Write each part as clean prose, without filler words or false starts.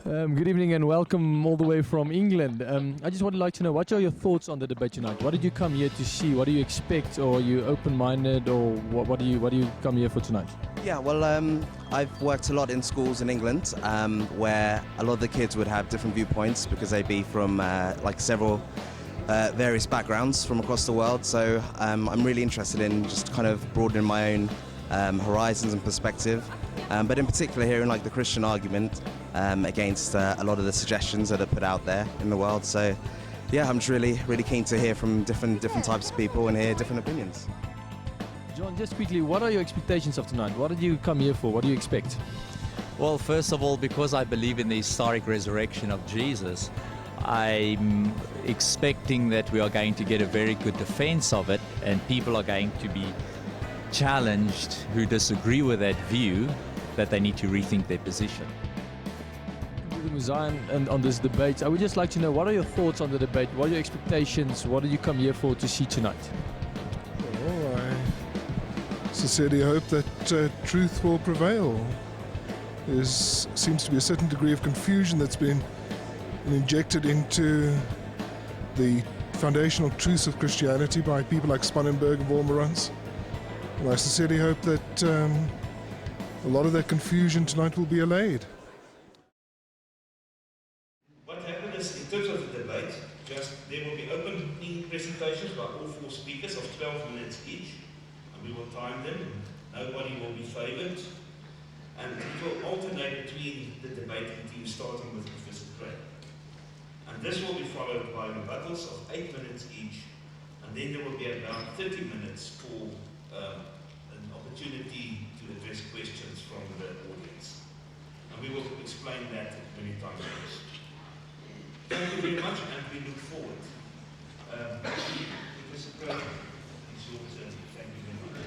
Good evening and welcome all the way from England. I just would like to know, what are your thoughts on the debate tonight? What did you come here to see? What do you expect? Or are you open-minded? Or what do you come here for tonight? Yeah, well, I've worked a lot in schools in England where a lot of the kids would have different viewpoints because they'd be from several various backgrounds from across the world. So I'm really interested in just kind of broadening my own horizons and perspective. But in particular here in like the Christian argument against a lot of the suggestions that are put out there in the world. So yeah, I'm just really keen to hear from different types of people and hear different opinions. John, just quickly, what are your expectations of tonight? What did you come here for? What do you expect? Well, first of all, because I believe in the historic resurrection of Jesus, I'm expecting that we are going to get a very good defense of it, and people are going to be challenged who disagree with that view, that they need to rethink their position. Zion, and on this debate, I would just like to know, what are your thoughts on the debate? What are your expectations? What did you come here for to see tonight? Well, I sincerely hope that truth will prevail. There seems to be a certain degree of confusion that's been injected into the foundational truths of Christianity by people like Spangenberg and Wolmarans. And I sincerely hope that a lot of that confusion tonight will be allayed. What happened is, in terms of the debate, there will be open presentations by all four speakers of 12 minutes each, and we will time them. Nobody will be favoured, and it will alternate between the debating team, starting with Professor Craig. And this will be followed by rebuttals of 8 minutes each, and then there will be about 30 minutes for an opportunity to address questions from the audience. And we will explain that many times. Thank you very much, and we look forward. Professor Craig, it's your turn. Thank you very much.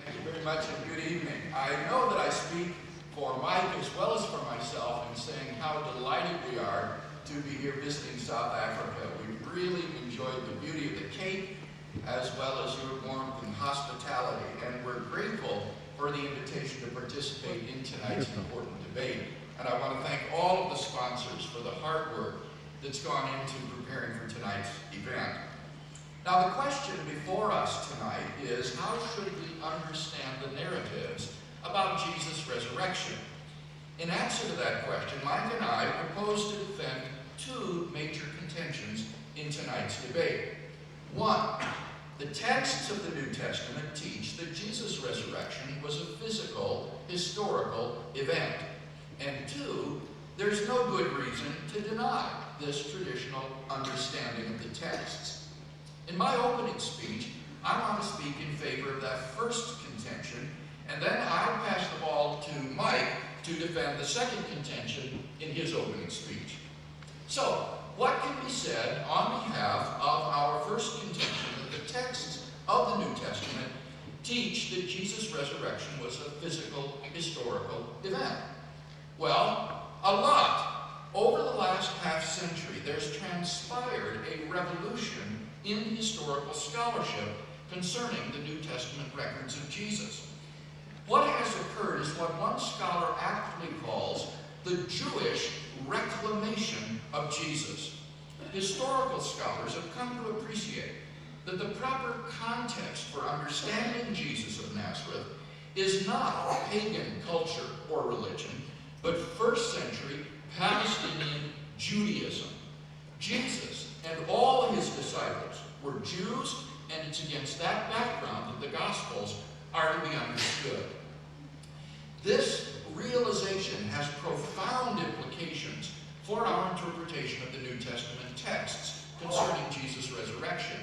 Thank you very much, and good evening. I know that I speak for Mike as well as for myself in saying how delighted we are to be here visiting South Africa. We really enjoyed the beauty of the Cape, as well as your warmth and hospitality, and we're grateful for the invitation to participate in tonight's important debate. And I want to thank all of the sponsors for the hard work that's gone into preparing for tonight's event. Now, the question before us tonight is, how should we understand the narratives about Jesus' resurrection? In answer to that question, Mike and I propose to defend two major contentions in tonight's debate. One, the texts of the New Testament teach that Jesus' resurrection was a physical, historical event. And two, there's no good reason to deny this traditional understanding of the texts. In my opening speech, I want to speak in favor of that first contention, and then I'll pass the ball to Mike to defend the second contention in his opening speech. So, what can be said on behalf of our first contention that the texts of the New Testament teach that Jesus' resurrection was a physical, historical event? Well, a lot. Over the last half century, there's transpired a revolution in historical scholarship concerning the New Testament records of Jesus. What has occurred is what one scholar aptly calls the Jewish reclamation of Jesus. Historical scholars have come to appreciate that the proper context for understanding Jesus of Nazareth is not pagan culture or religion, but first century Palestinian Judaism. Jesus and all his disciples were Jews, and it's against that background that the Gospels are to be understood. This realization has profound implications for our interpretation of the New Testament texts concerning Jesus' resurrection.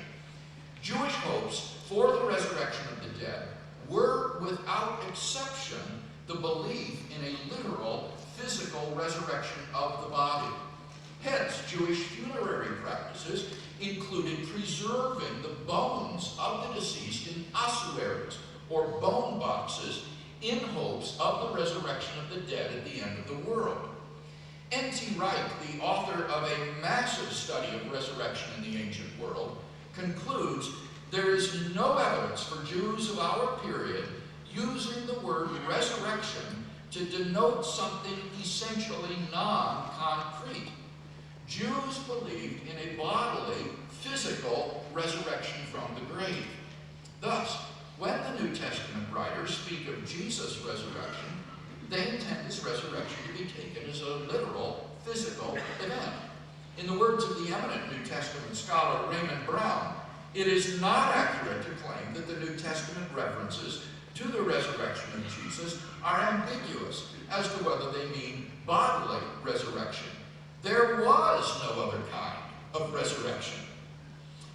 Jewish hopes for the resurrection of the dead were, without exception, the belief in a literal, physical resurrection of the body. Hence, Jewish funerary practices included preserving the bones of the deceased in ossuaries, or bone boxes, in hopes of the resurrection of the dead at the end of the world. N.T. Wright, the author of a massive study of resurrection in the ancient world, concludes there is no evidence for Jews of our period using the word resurrection to denote something essentially non-concrete. Jews believed in a bodily, physical resurrection from the grave. Thus, when the New Testament writers speak of Jesus' resurrection, they intend his resurrection to be taken as a literal, physical event. In the words of the eminent New Testament scholar Raymond Brown, it is not accurate to claim that the New Testament references to the resurrection of Jesus are ambiguous as to whether they mean bodily resurrection. There was no other kind of resurrection.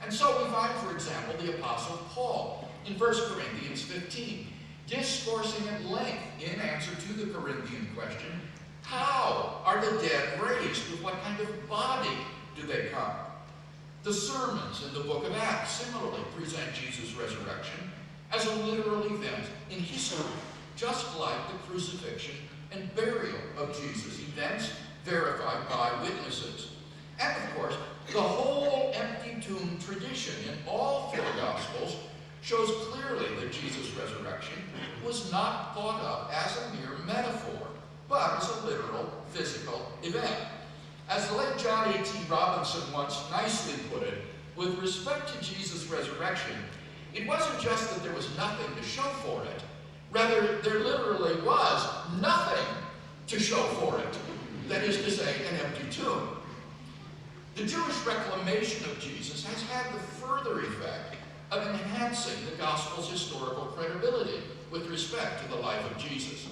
And so we find, for example, the Apostle Paul in 1 Corinthians 15, discoursing at length in answer to the Corinthian question, how are the dead raised? With what kind of body do they come? The sermons in the book of Acts similarly present Jesus' resurrection as a literal event in history, just like the crucifixion and burial of Jesus, events verified by witnesses. And of course, the whole empty tomb tradition in all four Gospels shows clearly that Jesus' resurrection was not thought of as a mere metaphor, but as a literal, physical event. As the late John A.T. Robinson once nicely put it, with respect to Jesus' resurrection, it wasn't just that there was nothing to show for it. Rather, there literally was nothing to show for it. That is to say, an empty tomb. The Jewish reclamation of Jesus has had the further effect of enhancing the gospel's historical credibility with respect to the life of Jesus.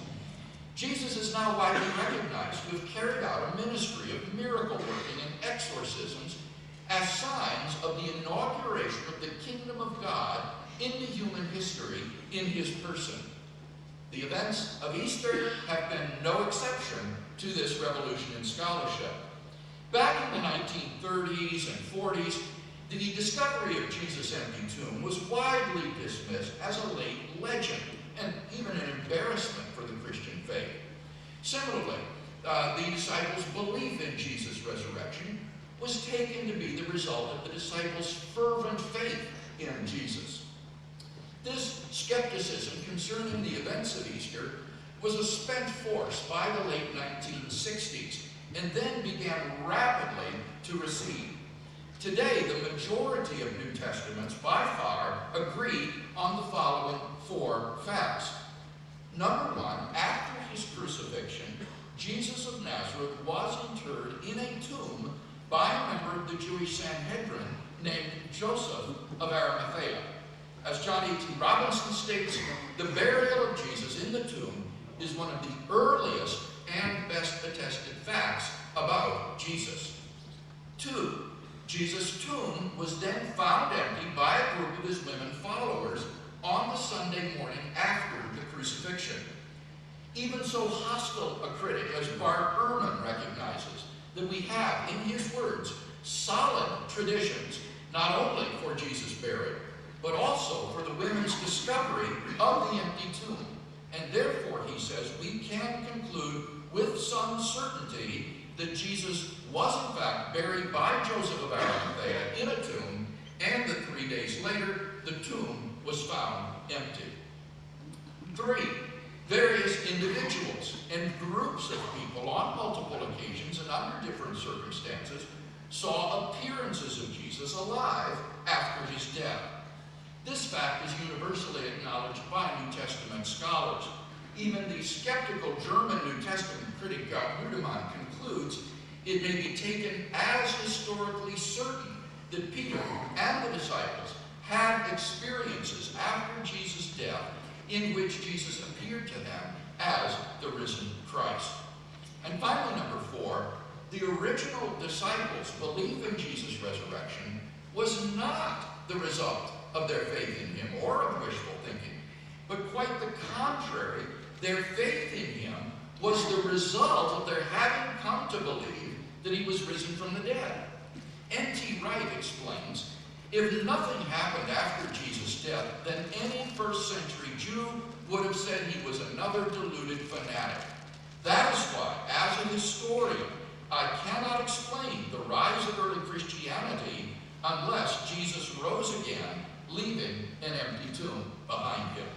Jesus is now widely recognized to have carried out a ministry of miracle working and exorcisms as signs of the inauguration of the kingdom of God into human history in his person. The events of Easter have been no exception to this revolution in scholarship. Back in the 1930s and 40s, the discovery of Jesus' empty tomb was widely dismissed as a late legend and even an embarrassment for the Christian faith. Similarly, the disciples' belief in Jesus' resurrection was taken to be the result of the disciples' fervent faith in Jesus. This skepticism concerning the events of Easter was a spent force by the late 1960s and then began rapidly to recede. Today, the majority of New Testaments by far agree on the following four facts. Number one, after his crucifixion, Jesus of Nazareth was interred in a tomb by a member of the Jewish Sanhedrin named Joseph of Arimathea. As John A.T. Robinson states, the burial of Jesus in the tomb is one of the earliest and best attested facts about Jesus. Two, Jesus' tomb was then found empty by a group of his women followers on the Sunday morning after the crucifixion. Even so hostile a critic as Bart Ehrman recognizes that we have, in his words, solid traditions, not only for Jesus' burial, but also for the women's discovery of the empty tomb. And therefore, he says, we can conclude with some certainty that Jesus was in fact buried by Joseph of Arimathea in a tomb, and that 3 days later, the tomb was found empty. Three, various individuals and groups of people on multiple occasions and under different circumstances saw appearances of Jesus alive after his death. This fact is universally acknowledged by New Testament scholars. Even the skeptical German New Testament critic Gott Rudemann concludes it may be taken as historically certain that Peter and the disciples had experiences after Jesus' death in which Jesus appeared to them as the risen Christ. And finally, number four, the original disciples' belief in Jesus' resurrection was not the result of their faith in him or of wishful thinking, but quite the contrary. Their faith in him was the result of their having come to believe that he was risen from the dead. N.T. Wright explains, if nothing happened after Jesus' death, then any first century Jew would have said he was another deluded fanatic. That is why, as a historian, I cannot explain the rise of early Christianity unless Jesus rose again, leaving an empty tomb behind him.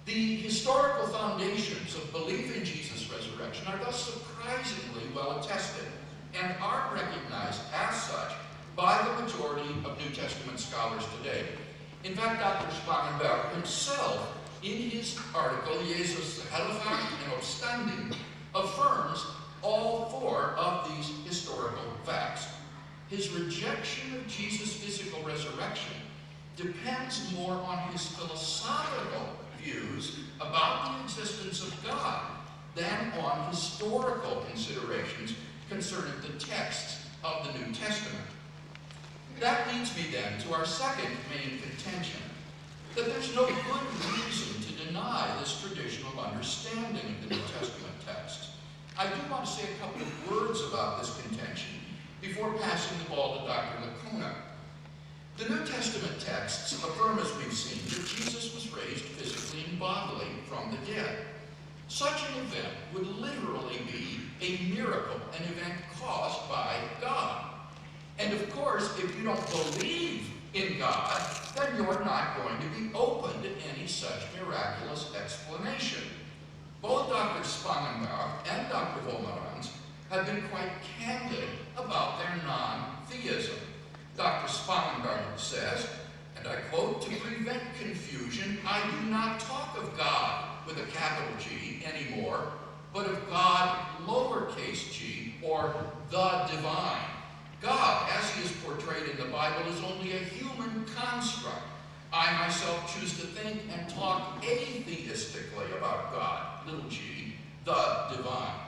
The historical foundations of belief in Jesus' resurrection are thus surprisingly well attested and are recognized as such by the majority of New Testament scholars today. In fact, Dr. Spangenberg himself, in his article, Jesus Hellefakt and Obstanding, affirms all four of these historical facts. His rejection of Jesus' physical resurrection depends more on his philosophical views about the existence of God than on historical considerations concerning the texts of the New Testament. That leads me then to our second main contention, that there's no good reason to deny this traditional understanding of the New Testament texts. I do want to say a couple of words about this contention before passing the ball to Dr. Lacuna. The New Testament texts affirm, as we've seen, that Jesus was raised physically and bodily from the dead. Such an event would literally be a miracle, an event caused by God. And of course, if you don't believe in God, then you're not going to be open to any such miraculous explanation. Both Dr. Spangenberg and Dr. Wolmarans have been quite candid about their non-theism. Dr. Spangenberg says, and I quote, "To prevent confusion, I do not talk of God with a capital G anymore, but of God lowercase g, or the divine. God, as he is portrayed in the Bible, is only a human construct. I myself choose to think and talk atheistically about God, little g, the divine."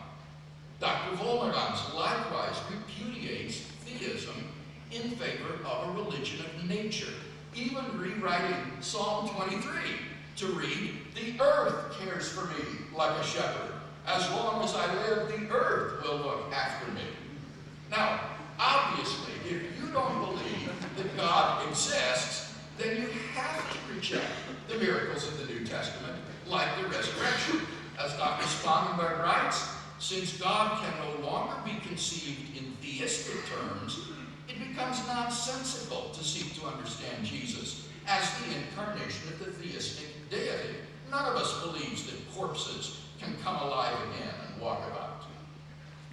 Dr. Wolmarans likewise repudiates theism in favor of a religion of nature, even rewriting Psalm 23 to read, "The earth cares for me like a shepherd. As long as I live, the earth will look after me." Now, obviously, if you don't believe that God exists, then you have to reject the miracles of the New Testament, like the resurrection. As Dr. Spangenberg writes, since God can no longer be conceived in theistic terms, it becomes nonsensical to seek to understand Jesus as the incarnation of the theistic deity. None of us believes that corpses can come alive again and walk about.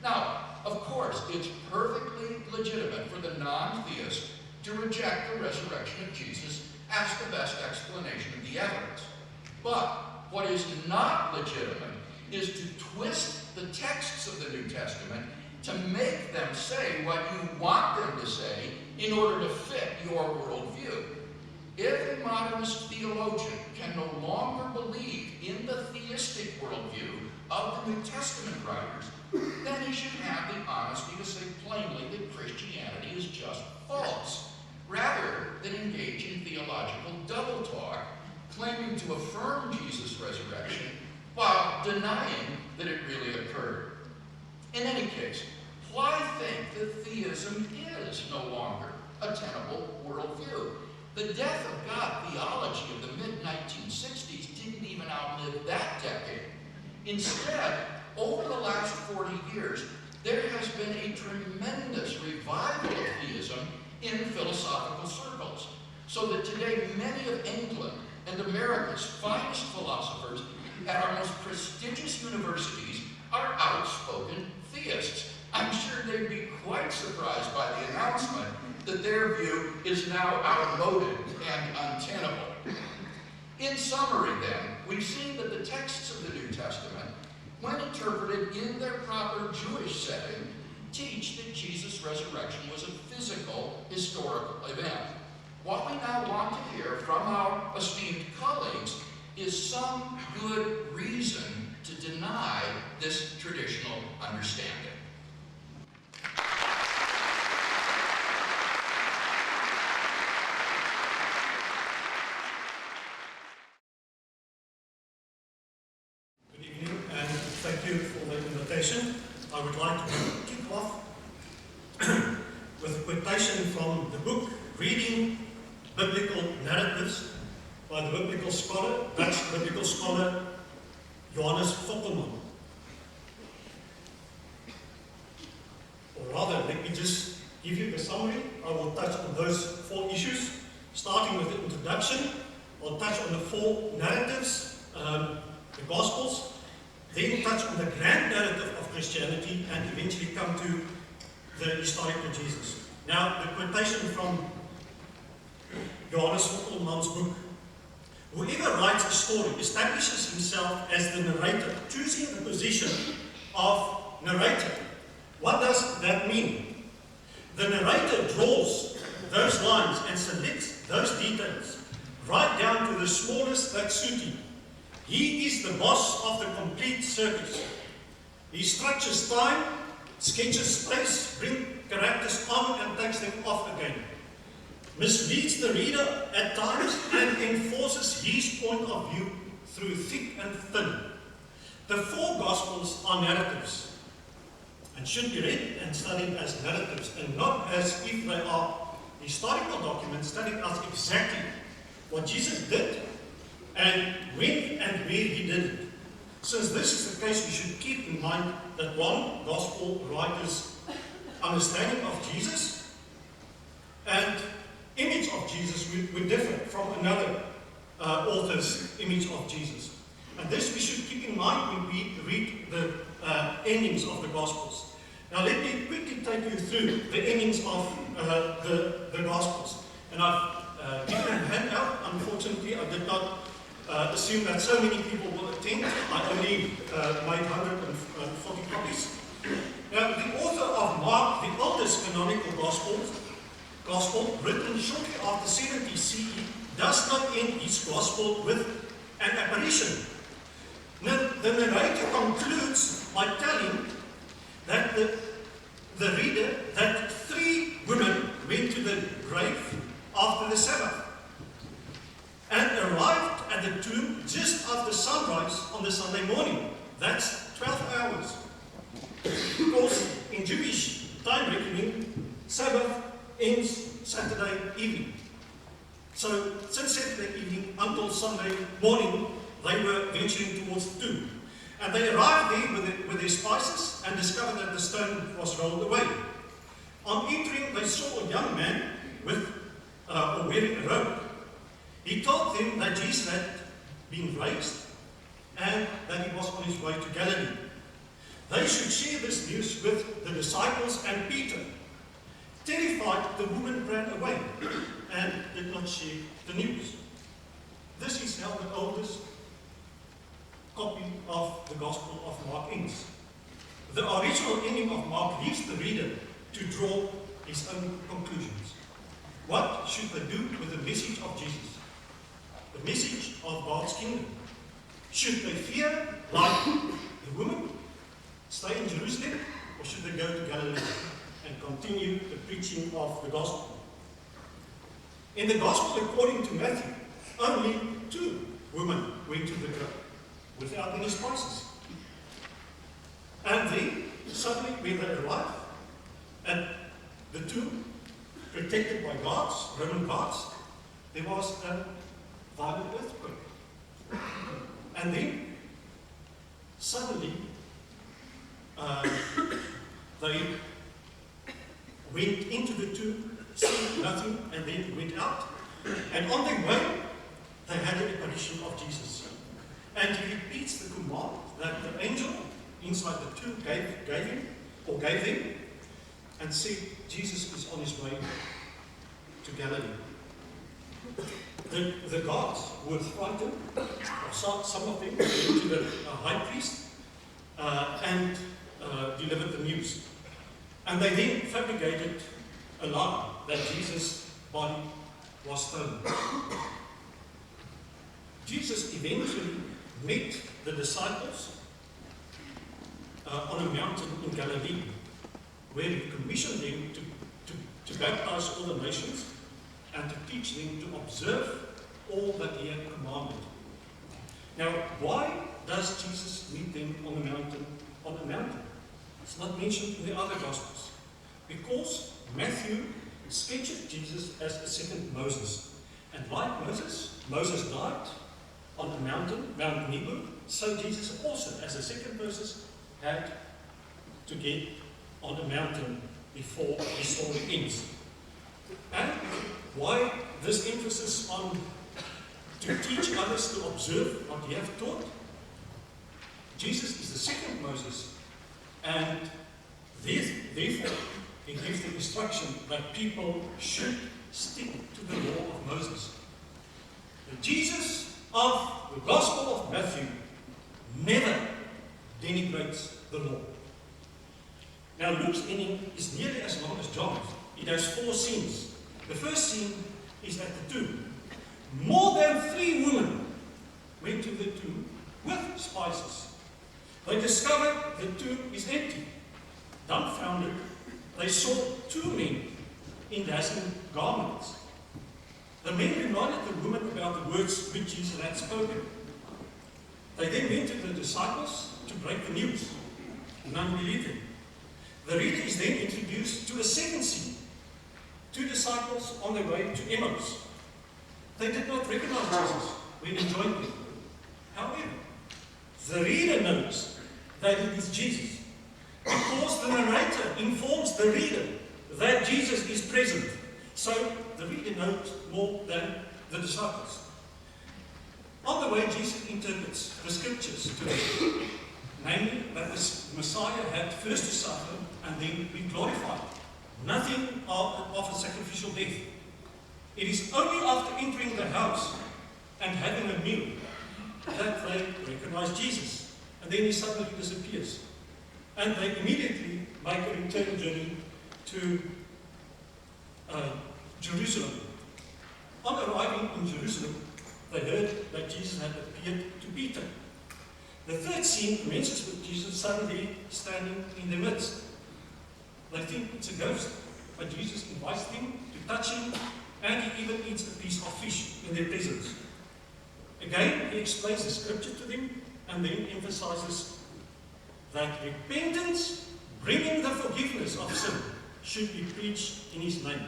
Now, of course, it's perfectly legitimate for the non-theist to reject the resurrection of Jesus as the best explanation of the evidence. But what is not legitimate is to twist the texts of the New Testament to make them say what you want them to say in order to fit your worldview. If a modernist theologian can no longer believe in the theistic worldview of the New Testament writers, then he should have the honesty to say plainly that Christianity is just false, rather than engage in theological double talk, claiming to affirm Jesus' resurrection while denying that it really occurred. In any case, why think that theism is no longer a tenable worldview? The death of God theology of the mid-1960s didn't even outlive that decade. Instead, over the last 40 years, there has been a tremendous revival of theism in philosophical circles, so that today many of England and America's finest philosophers at our most prestigious universities are outspoken theists. I'm sure they'd be quite surprised by the announcement that their view is now outmoded and untenable. In summary, then, we've seen that the texts of the New Testament, when interpreted in their proper Jewish setting, teach that Jesus' resurrection was a physical, historical event. What we now want to hear from our esteemed colleagues is some good reason to deny this traditional understanding. Good evening, and thank you for the invitation. I would like to kick off with a quotation from the book Reading Biblical Narratives by the biblical scholar, Dutch biblical scholar, Johannes Fokkelman. Or rather, let me just give you the summary. I will touch on those 4 issues, starting with the introduction. I'll touch on the 4 narratives, the Gospels, then touch on the grand narrative of Christianity, and eventually come to the historical Jesus. Now, the quotation from Johannes Vosselman's book. Whoever writes a story establishes himself as the narrator, choosing the position of narrator. What does that mean? The narrator draws those lines and selects those details, right down to the smallest that suit him. He is the boss of the complete circus. He structures time, sketches space, brings characters on and takes them off again. Misleads the reader at times and enforces his point of view through thick and thin. The 4 Gospels are narratives and should be read and studied as narratives and not as if they are historical documents telling us exactly what Jesus did and when and where he did it. Since this is the case, we should keep in mind that one Gospel writer's understanding of Jesus and image of Jesus would differ from another author's image of Jesus. And this we should keep in mind when we read the endings of the Gospels. Now let me quickly take you through the endings of the Gospels. And I've given a handout. Unfortunately, I did not assume that so many people will attend. I only made 140 copies. Now, the author of Mark, the oldest canonical Gospel, written shortly after 70 CE, does not end his Gospel with an apparition. The narrator concludes by telling that the reader that 3 women went to the grave after the Sabbath and arrived at the tomb just after sunrise on the Sunday morning. That's 12 hours. Because in Jewish time reckoning, Sabbath ends Saturday evening. So since Saturday evening until Sunday morning, they were venturing towards the tomb. And they arrived there with their spices and discovered that the stone was rolled away. On entering, they saw a young man wearing a robe. He told them that Jesus had been raised and that he was on his way to Galilee. They should share this news with the disciples and Peter. Terrified, the woman ran away and did not share the news. This is how the oldest copy of the Gospel of Mark ends. The original ending of Mark leaves the reader to draw his own conclusions. What should they do with the message of Jesus? The message of God's kingdom. Should they fear like the woman, stay in Jerusalem, or should they go to Galilee and continue the preaching of the gospel? In the gospel according to Matthew, only 2 women went to the grave without any spices. And then, suddenly, when they arrived at the tomb, protected by guards, Roman guards, there was a violent earthquake. And then, suddenly, they went into the tomb, saw nothing, and then went out. And on their way, they had an apparition of Jesus. And he repeats the command that the angel inside the tomb gave them, and said, Jesus is on his way to Galilee. The guards were frightened, some of them went to the high priest and delivered the news. And they then fabricated a lie that Jesus' body was stolen. Jesus eventually met the disciples on a mountain in Galilee, where he commissioned them to baptize all the nations and to teach them to observe all that he had commanded. Now, why does Jesus meet them on the mountain? It's not mentioned in the other Gospels. Because Matthew sketches Jesus as a second Moses. And like Moses died on the mountain, Mount Nebo, so Jesus also, as a second Moses, had to get on a mountain before his story ends. And why this emphasis on to teach others to observe what he have taught? Jesus is the second Moses, and therefore he gives the instruction that people should stick to the law of Moses. The Jesus of the Gospel of Matthew never denigrates the law. Now Luke's ending is nearly as long as John's. It has 4 scenes. The first scene is at the tomb. More than 3 women went to the tomb with spices. They discovered the tomb is empty. Dumbfounded, they saw 2 men in dazzling garments. The men reminded the woman about the words which Jesus had spoken. They then went to the disciples to break the news. None believed him. The reader is then introduced to a second scene. 2 disciples on their way to Emmaus. They did not recognize Jesus when he joined them. However, the reader knows that it is Jesus because the narrator informs the reader that Jesus is present. So the reader knows more than the disciples. On the way, Jesus interprets the scriptures to them, namely that the Messiah had first to suffer and then be glorified. Nothing of a sacrificial death. It is only after entering the house and having a meal that they recognize Jesus. And then he suddenly disappears. And they immediately make a return journey to Jerusalem. On arriving in Jerusalem, they heard that Jesus had appeared to Peter. The third scene commences with Jesus suddenly standing in their midst. They think it's a ghost, but Jesus invites them to touch him, and he even eats a piece of fish in their presence. Again, he explains the scripture to them, and then emphasizes that repentance, bringing the forgiveness of sin, should be preached in his name.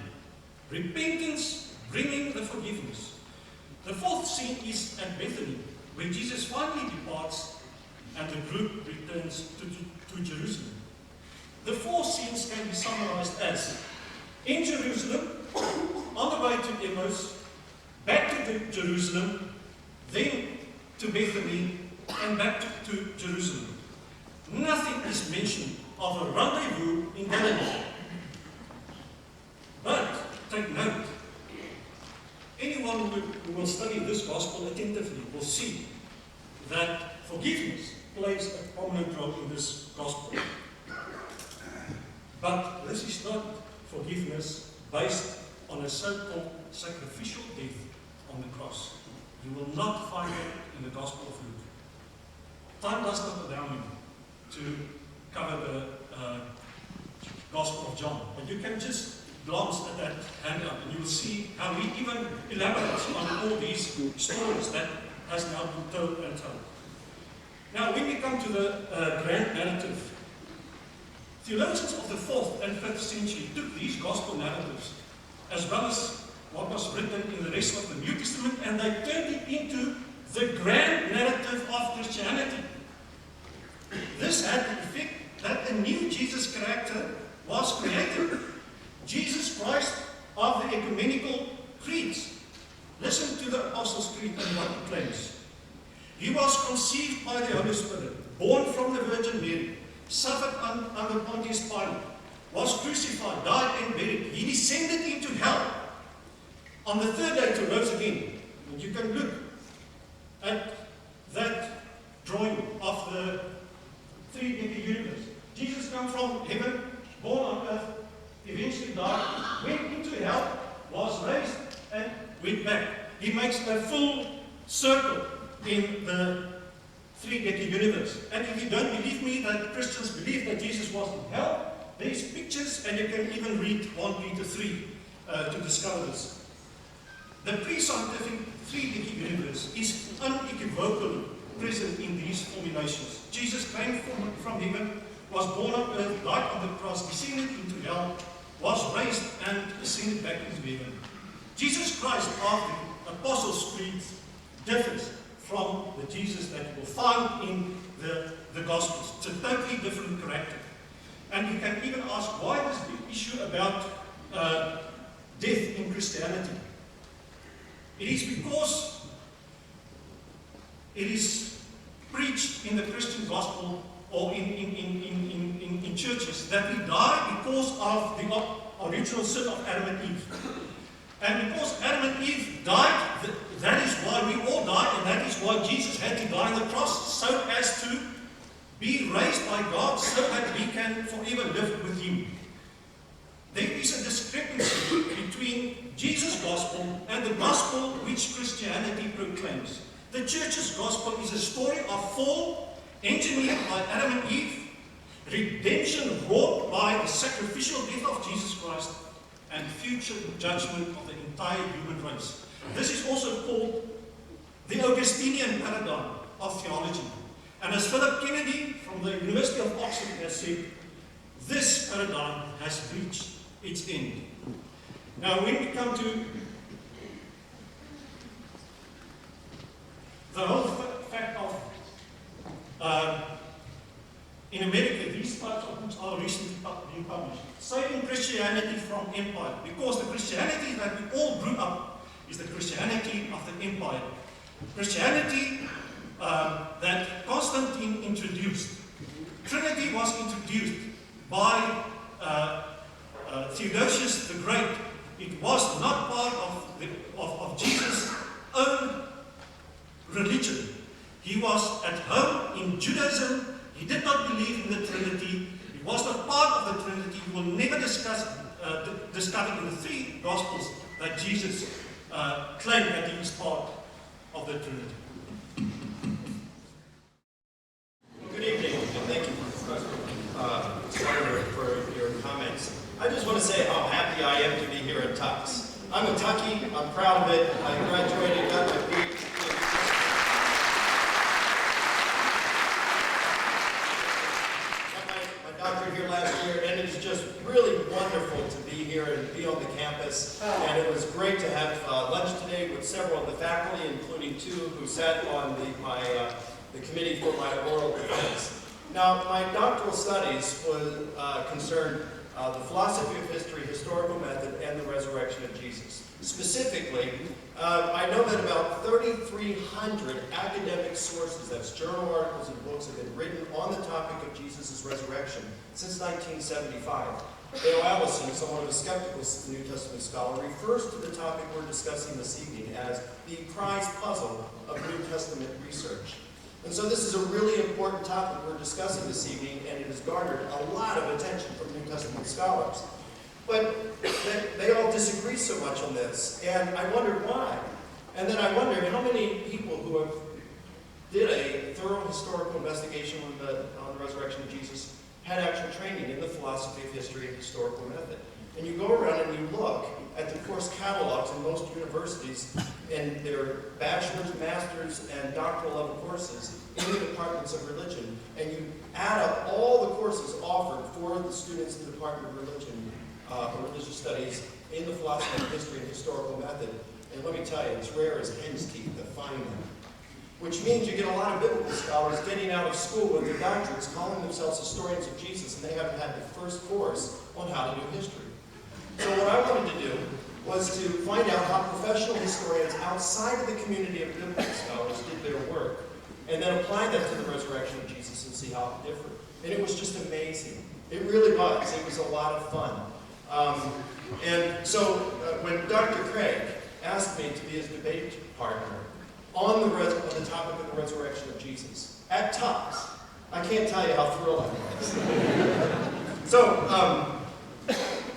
Repentance, bringing the forgiveness. The fourth scene is at Bethany, where Jesus finally departs and the group returns to Jerusalem. The 4 scenes can be summarized as: in Jerusalem, on the way to Emmaus, back to Jerusalem, then to Bethany, and back to Jerusalem. Nothing is mentioned of a rendezvous in Galilee. But take note, anyone who will study this gospel attentively will see that forgiveness plays a prominent role in this gospel. But this is not forgiveness based on a so-called sacrificial death on the cross. You will not find it in the Gospel of Luke. Time does not allow me to cover the Gospel of John, but you can just glance at that handout and you will see how he even elaborates on all these stories that has now been told and told. Now, when we come to the grand narrative, theologians of the 4th and 5th century took these gospel narratives, as well as what was written in the rest of the New Testament, and they turned it into the grand narrative of Christianity. This had the effect that a new Jesus character was created. Jesus Christ of the ecumenical creeds. Listen to the Apostles' Creed and what it claims. He was conceived by the Holy Spirit, born from the Virgin Mary, suffered under Pontius Pilate, was crucified, died and buried. He descended into hell. On the 3rd day he rose again. And you can look at that drawing of the 3-decker universe. Jesus comes from heaven, born on earth, eventually died, went into hell, was raised, and went back. He makes a full circle in the 3-decker universe. And if you don't believe me that Christians believe that Jesus was in hell, there's pictures, and you can even read 1 Peter 3 to discover this. The pre-scientific 3-decker universe is unequivocally present in these formulations. Jesus came from heaven, was born on earth, died on the cross, descended into hell, was raised and ascended back into heaven. Jesus Christ of the Apostles' Creed differs from the Jesus that you will find in the Gospels. It's a totally different character. And you can even ask, why this big issue about death in Christianity? It is because it is preached in the Christian gospel or in churches that we die because of the original sin of Adam and Eve. And because Adam and Eve died, that is why we all died, and that is why Jesus had to die on the cross, so as to be raised by God, so that we can forever live with Him. There is a discrepancy between Jesus' gospel and the gospel which Christianity proclaims. The church's gospel is a story of fall, engineered by Adam and Eve, redemption wrought by the sacrificial death of Jesus Christ, and future judgment of the entire human race. This is also called the Augustinian paradigm of theology. And as Philip Kennedy from the University of Oxford has said, this paradigm has reached its end. Now, when we come to the whole fact of, in America, these types of books are recently being published. Saving Christianity from Empire, because the Christianity that we all grew up is the Christianity of the Empire. Christianity that Constantine introduced. Trinity was introduced by Theodosius the Great. It was not part of Jesus' own religion. He was at home in Judaism. He did not believe in the Trinity. He was not part of the Trinity. You will never discover in the three Gospels that Jesus claimed that he is part of the Trinity. Good evening, and thank you, Professor Snyder, for your comments. I just want to say how happy I am to be here at Tufts. I'm a Tucky. I'm proud of it. I graduated, got my PhD. Doctorate here last year, and it's just really wonderful to be here and be on the campus. And it was great to have lunch today with several of the faculty, including two who sat on the committee for my oral defense. Now, my doctoral studies was concerned the philosophy of history, historical method, and the resurrection of Jesus. Specifically, I know that about 3,300 academic sources, that's journal articles and books, have been written on the topic of Jesus' resurrection since 1975. Dale Allison, somewhat of a skeptical New Testament scholar, refers to the topic we're discussing this evening as the prize puzzle of New Testament research. And so this is a really important topic we're discussing this evening, and it has garnered a lot of attention from New Testament scholars. But they all disagree so much on this, and I wondered why. And then I wondered how many people who have did a thorough historical investigation on the resurrection of Jesus had actual training in the philosophy of history and historical method. And you go around and you look at the course catalogs in most universities and their bachelor's, master's, and doctoral level courses in the departments of religion, and you add up all the courses offered for the students in the Department of Religion or Religious Studies in the philosophy of history and historical method. And let me tell you, it's rare as hen's teeth to find them. Which means you get a lot of biblical scholars getting out of school with their doctorates, calling themselves historians of Jesus, and they haven't had the first course on how to do history. So what I wanted to do was to find out how professional historians outside of the community of biblical scholars did their work, and then apply that to the resurrection of Jesus and see how it differed. And it was just amazing. It really was. It was a lot of fun. And so when Dr. Craig asked me to be his debate partner on the topic of the resurrection of Jesus at Tufts, I can't tell you how thrilled I was. So,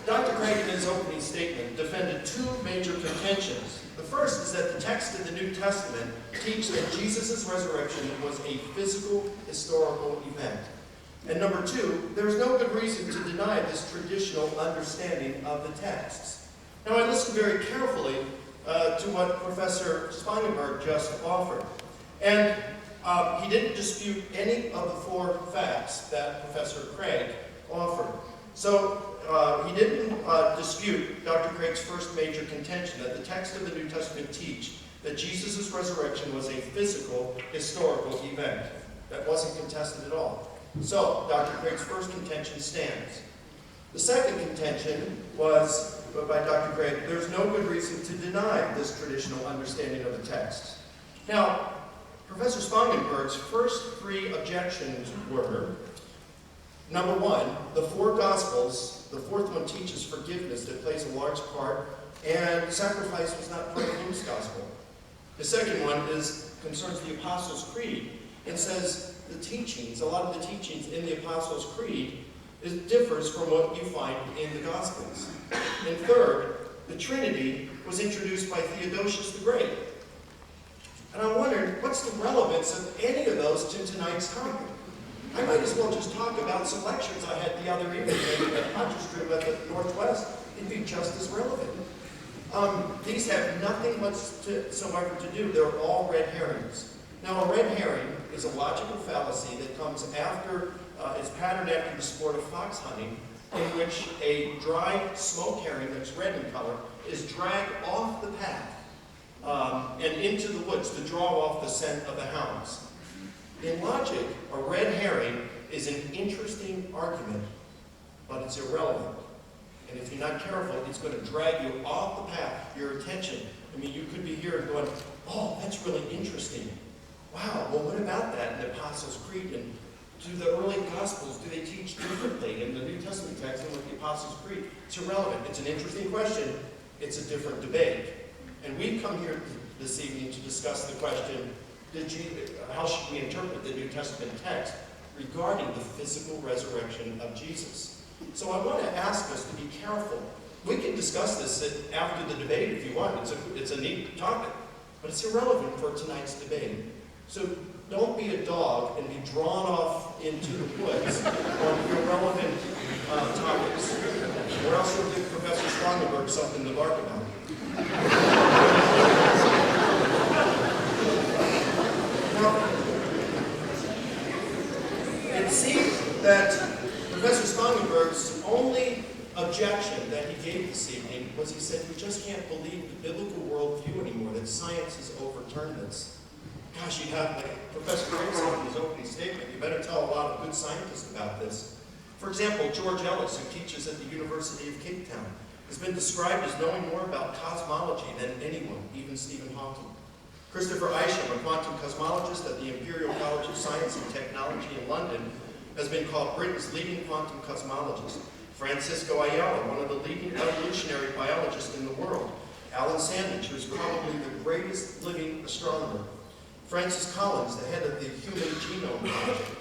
Dr. Craig, in his opening statement, defended two major contentions. The first is that the text of the New Testament teach that Jesus' resurrection was a physical, historical event. And number two, there's no good reason to deny this traditional understanding of the texts. Now, I listened very carefully to what Professor Spangenberg just offered. And he didn't dispute any of the four facts that Professor Craig offered. So he didn't dispute Dr. Craig's first major contention, that the text of the New Testament teach that Jesus' resurrection was a physical, historical event. That wasn't contested at all. So, Dr. Craig's first contention stands. The second contention was by Dr. Craig, there's no good reason to deny this traditional understanding of the text. Now, Professor Spangenberg's first three objections were, number one, the four Gospels, the fourth one teaches forgiveness that plays a large part, and sacrifice was not part of Luke's Gospel. The second one concerns the Apostles' Creed and says the teachings, a lot of the teachings in the Apostles' Creed differs from what you find in the Gospels. And third, the Trinity was introduced by Theodosius the Great. And I wondered, what's the relevance of any of those to tonight's topic? I might as well just talk about some lectures I had the other evening at Ponchester at the Northwest. It'd be just as relevant. These have nothing whatsoever to do. They're all red herrings. Now, a red herring is a logical fallacy that comes after, is patterned after the sport of fox hunting, in which a dry smoked herring that's red in color is dragged off the path and into the woods to draw off the scent of the hounds. In logic, a red herring is an interesting argument, but it's irrelevant. And if you're not careful, it's going to drag you off the path, your attention. I mean, you could be here and going, oh, that's really interesting. Wow, well, what about that in the Apostles' Creed? And do the early Gospels, do they teach differently in the New Testament text than with the Apostles' Creed? It's irrelevant. It's an interesting question. It's a different debate. And we've come here this evening to discuss the question, how should we interpret the New Testament text regarding the physical resurrection of Jesus? So I want to ask us to be careful. We can discuss this after the debate if you want. It's a neat topic, but it's irrelevant for tonight's debate. So don't be a dog and be drawn off into the woods on irrelevant topics, or else you'll give Professor Spangenberg something to bark about. Now, it seems that Professor Spangenberg's only objection that he gave this evening was he said, we just can't believe the biblical worldview anymore, that science has overturned this. Gosh, you have, like Professor Craig said in his opening statement, you better tell a lot of good scientists about this. For example, George Ellis, who teaches at the University of Cape Town, has been described as knowing more about cosmology than anyone, even Stephen Hawking. Christopher Isham, a quantum cosmologist at the Imperial College of Science and Technology in London, has been called Britain's leading quantum cosmologist. Francisco Ayala, one of the leading evolutionary biologists in the world. Alan Sandage, who is probably the greatest living astronomer. Francis Collins, the head of the Human Genome Project.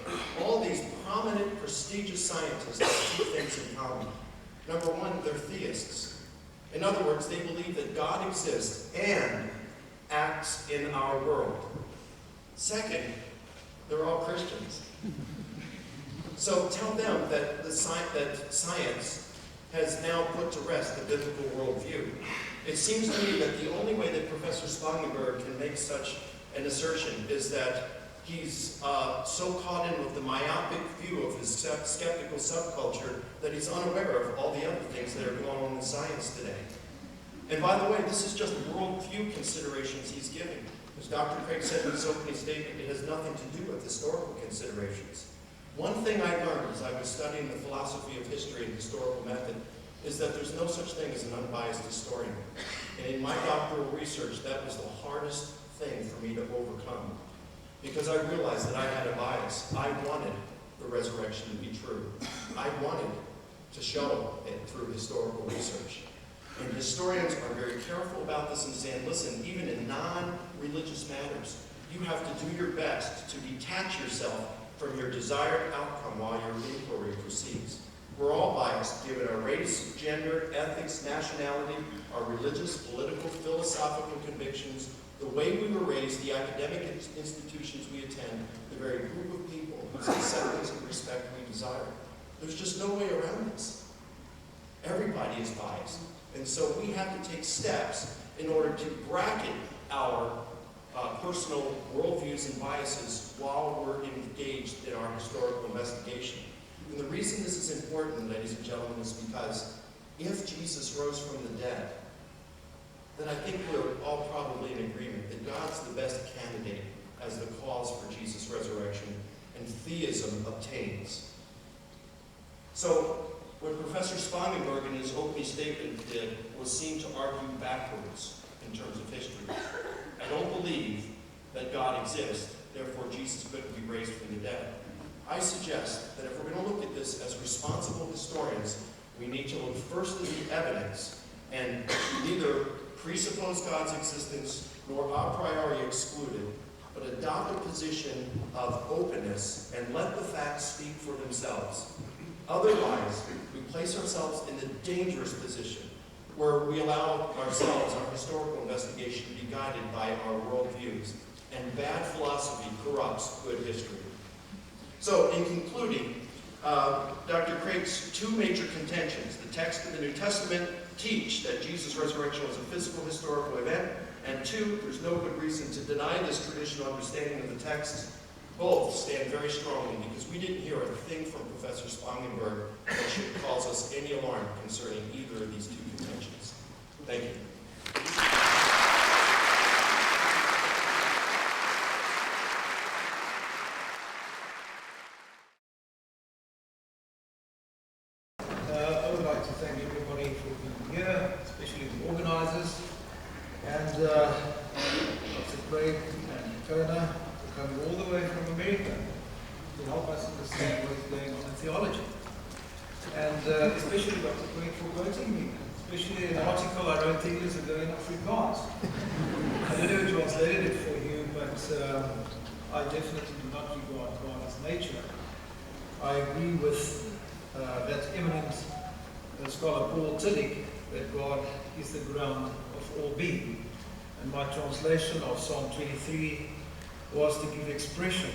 All these prominent, prestigious scientists have two things in common. Number one, they're theists. In other words, they believe that God exists and acts in our world. Second, they're all Christians. So tell them that science has now put to rest the biblical worldview. It seems to me that the only way that Professor Spangenberg can make such an assertion is that he's so caught in with the myopic view of his skeptical subculture that he's unaware of all the other things that are going on in science today. And by the way, this is just worldview considerations he's giving. As Dr. Craig said in his opening statement, it has nothing to do with historical considerations. One thing I learned as I was studying the philosophy of history and historical method is that there's no such thing as an unbiased historian. And in my doctoral research, that was the hardest thing for me to overcome. Because I realized that I had a bias. I wanted the resurrection to be true. I wanted to show it through historical research. And historians are very careful about this and saying, listen, even in non-religious matters, you have to do your best to detach yourself from your desired outcome while your inquiry proceeds. We're all biased, given our race, gender, ethics, nationality, our religious, political, philosophical convictions, the way we were raised, the academic institutions we attend, the very group of people whose acceptance and respect we desire. There's just no way around this. Everybody is biased. And so we have to take steps in order to bracket our personal worldviews and biases while we're engaged in our historical investigation. And the reason this is important, ladies and gentlemen, is because if Jesus rose from the dead, then I think we're all probably in agreement that God's the best candidate as the cause for Jesus' resurrection. and theism obtains. So, what Professor Spangenberg in his opening statement did was seem to argue backwards in terms of history. I don't believe that God exists, therefore Jesus couldn't be raised from the dead. I suggest that if we're going to look at this as responsible historians, we need to look first at the evidence and neither presuppose God's existence nor a priori exclude it, but adopt a position of openness and let the facts speak for themselves. Otherwise, we place ourselves in the dangerous position where we allow ourselves, our historical investigation, to be guided by our worldviews, and bad philosophy corrupts good history. So, in concluding, Dr. Craig's two major contentions, the text of the New Testament teach that Jesus' resurrection was a physical historical event, and two, there's no good reason to deny this traditional understanding of the text. Both stand very strongly because we didn't hear a thing from Professor Spangenberg that should cause us any alarm concerning either of these two contentions. Thank you. I would like to thank everybody for being here, especially the organizers, and Dr. Craig and Turner for coming all the way from America to help us understand what is going on in theology. And especially Dr. Craig for quoting me, especially an article I wrote 10 years ago in Afrikaans. I don't know who translated it for you, but I definitely do not regard God as nature. I agree with that eminent scholar Paul Tillich that God is the ground of all being. And my translation of Psalm 23 was to give expression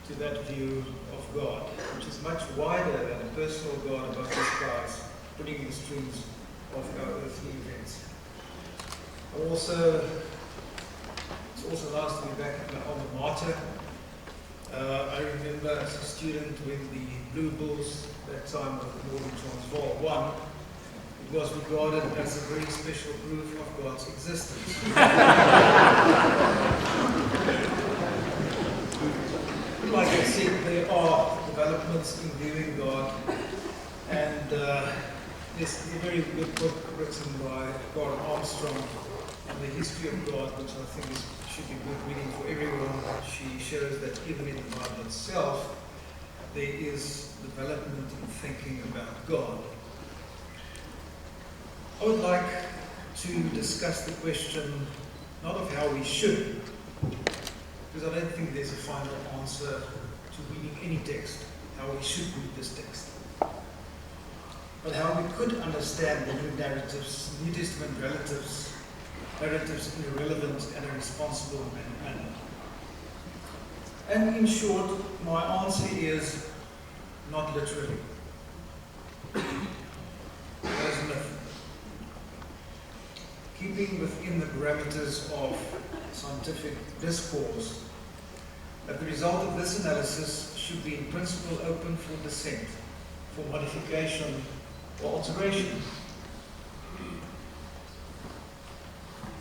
to that view of God, which is much wider than a personal God above the skies, putting the strings of our earthly events. It's also nice to be back at my alma mater. I remember as a student when the Blue Bulls, that time of the Northern Transvaal, won. It was regarded as a very special proof of God's existence. Like I said, there are developments in viewing God, and there's a very good book written by Karen Armstrong on the history of God, which I think should be good reading for everyone. She shows that even in the Bible itself, there is development in thinking about God. I would like to discuss the question not of how we should, because I don't think there's a final answer to reading any text, how we should read this text, but how we could understand the new narratives, New Testament narratives in a relevant and a responsible manner. And in short, my answer is not literally. As myth. Keeping within the parameters of scientific discourse, that the result of this analysis should be in principle open for dissent, for modification or alteration.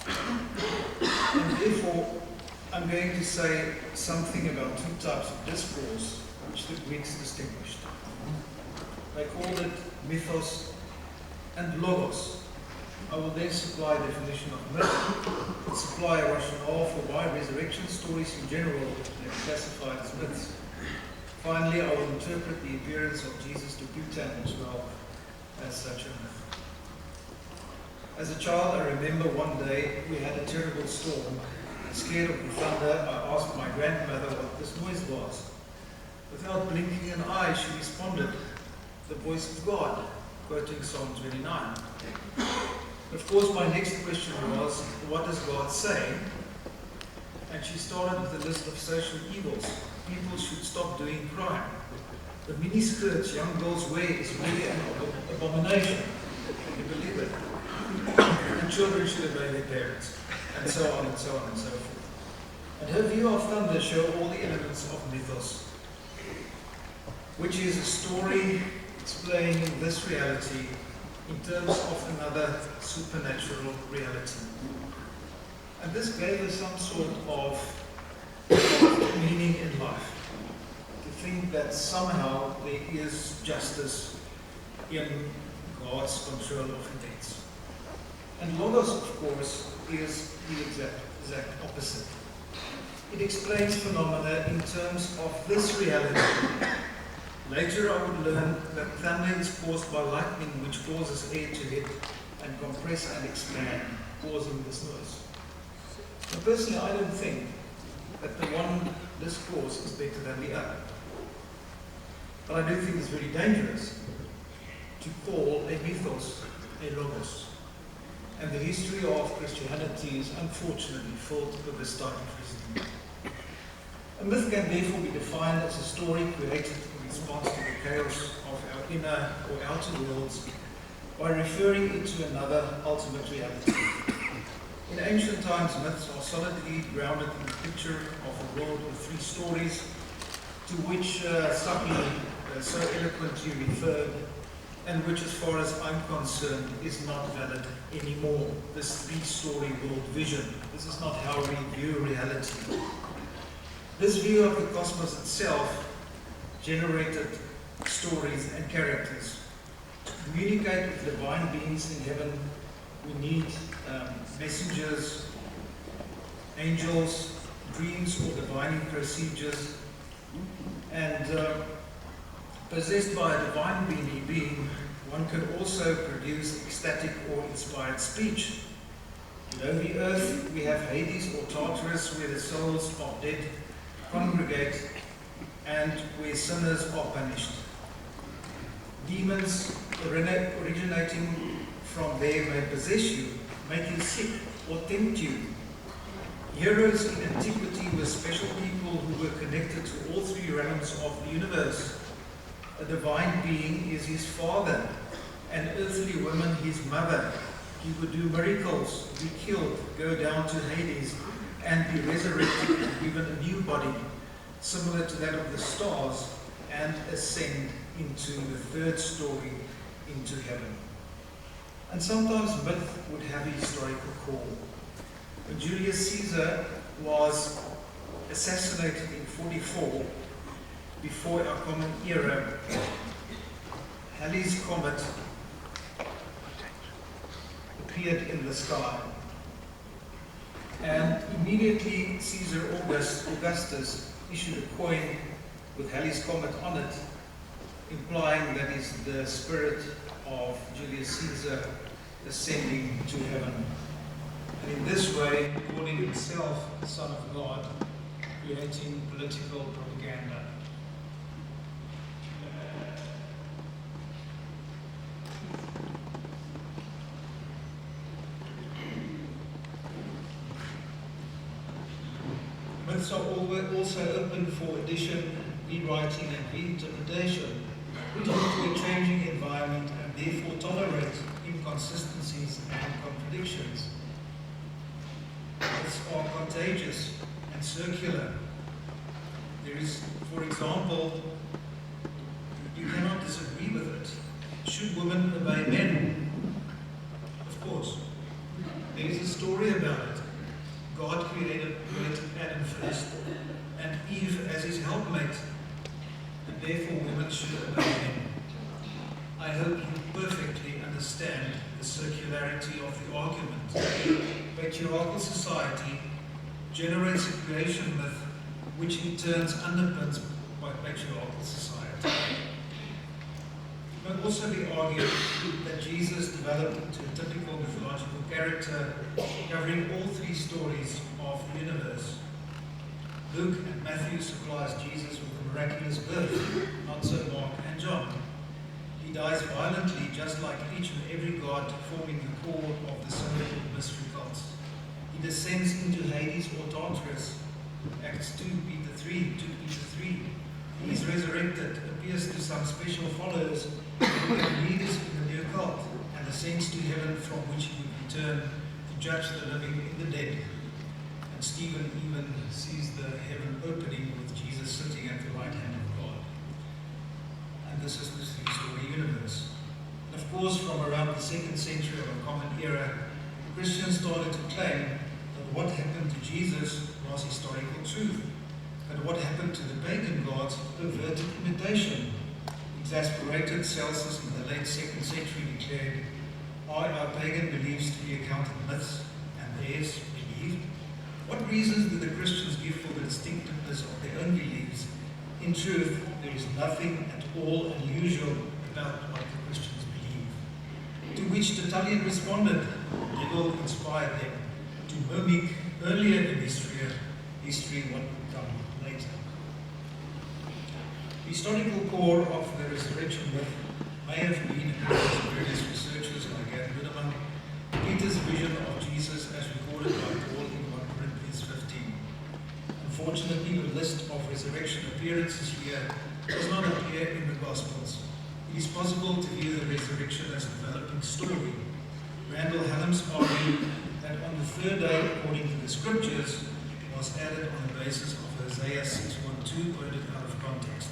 And therefore, I'm going to say something about two types of discourse which the Greeks distinguished. They called it mythos and logos. I will then supply a definition of myth, and supply a rationale for why resurrection stories in general may be classified as myths. Finally, I will interpret the appearance of Jesus to Putan and 12 as such a myth. As a child, I remember one day we had a terrible storm. Scared of the thunder, I asked my grandmother what this noise was. Without blinking an eye, she responded, "The voice of God," quoting Psalm 29. Of course, my next question was, what does God say? And she started with a list of social evils. People should stop doing crime. The miniskirts young girls wear is really an abomination. Can you believe it? And children should obey their parents. And so on and so on and so forth. And her view of thunder showed all the elements of mythos, which is a story explaining this reality in terms of another supernatural reality. And this gave us some sort of meaning in life. think that somehow there is justice in God's control of events. And Logos, of course, is the exact opposite. It explains phenomena in terms of this reality. Later I would learn that thunder is caused by lightning, which causes air to hit and compress and expand, causing this noise. Now, personally, I don't think that the one this cause is better than the other. But I do think it's very dangerous to call a mythos a logos. And the history of Christianity is unfortunately filled with this type of reasoning. A myth can therefore be defined as a story created in response to the chaos of our inner or outer worlds by referring it to another ultimate reality. In ancient times, myths are solidly grounded in the picture of a world with three stories, to which Saki so eloquently referred, and which, as far as I'm concerned, is not valid anymore. This three-story world vision. This is not how we view reality. This view of the cosmos itself generated stories and characters. To communicate with divine beings in heaven, we need messengers, angels, dreams, or divine procedures. And possessed by a divine being, one can also produce ecstatic or inspired speech. Below the earth, we have Hades or Tartarus, where the souls of dead congregate and where sinners are punished. Demons originating from there may possess you, make you sick, or tempt you. Heroes in antiquity were special people who were connected to all three realms of the universe. A divine being is his father, an earthly woman his mother. He would do miracles, be killed, go down to Hades, and be resurrected and given a new body, similar to that of the stars, and ascend into the third story, into heaven. And sometimes myth would have a historical call. When Julius Caesar was assassinated in 44, before our common era, Halley's Comet appeared in the sky. And immediately Caesar Augustus issued a coin with Halley's Comet on it, implying that is the spirit of Julius Caesar ascending to heaven. And in this way, calling himself the Son of God, creating political propaganda. Myths are also open for addition, rewriting, and reinterpretation, which lead to a changing environment and therefore tolerate inconsistencies and contradictions. Myths are contagious and circular. There is, for example, you cannot disagree with it. Should women obey men? Of course. There is a story about it. God created Adam first, and Eve as his helpmate, and therefore women should obey men. I hope you perfectly understand the circularity of the argument. Patriarchal society generates a creation myth, which in turn underpins by patriarchal society. It may also be argued that Jesus developed into a typical mythological character, covering all three stories of the universe. Luke and Matthew supplies Jesus with a miraculous birth, not so Mark and John. He dies violently, just like each and every god forming the core of the so-called mystery cults. He descends into Hades or Tartarus. Acts 2 Peter 3. He is resurrected, appears to some special followers, and leaders in the new cult, and ascends to heaven, from which he would return to judge the living and the dead. And Stephen even sees the heaven opening with Jesus sitting at the right hand of God. And this is the three-story universe. And of course, from around the 2nd century of our common era, Christians started to claim that what happened to Jesus was historical truth. But what happened to the pagan gods? Perverted imitation. Exasperated, Celsus in the late 2nd century declared, "Are our pagan beliefs to be accounted myths and theirs believed? What reasons do the Christians give for the distinctiveness of their own beliefs? In truth, there is nothing at all unusual about what the Christians believe." To which Tertullian responded, "The devil inspired them to mimic earlier in history what would come later." The historical core of the resurrection myth may have been, according to various researchers like Gerd Ludemann, Peter's vision of Jesus as recorded by Paul in 1 Corinthians 15. Unfortunately, the list of resurrection appearances here does not appear in the Gospels. It is possible to view the resurrection as a developing story. Randall Helms argued that on the third day, according to the scriptures, was added on the basis of Hosea 6:1-2, quoted out of context.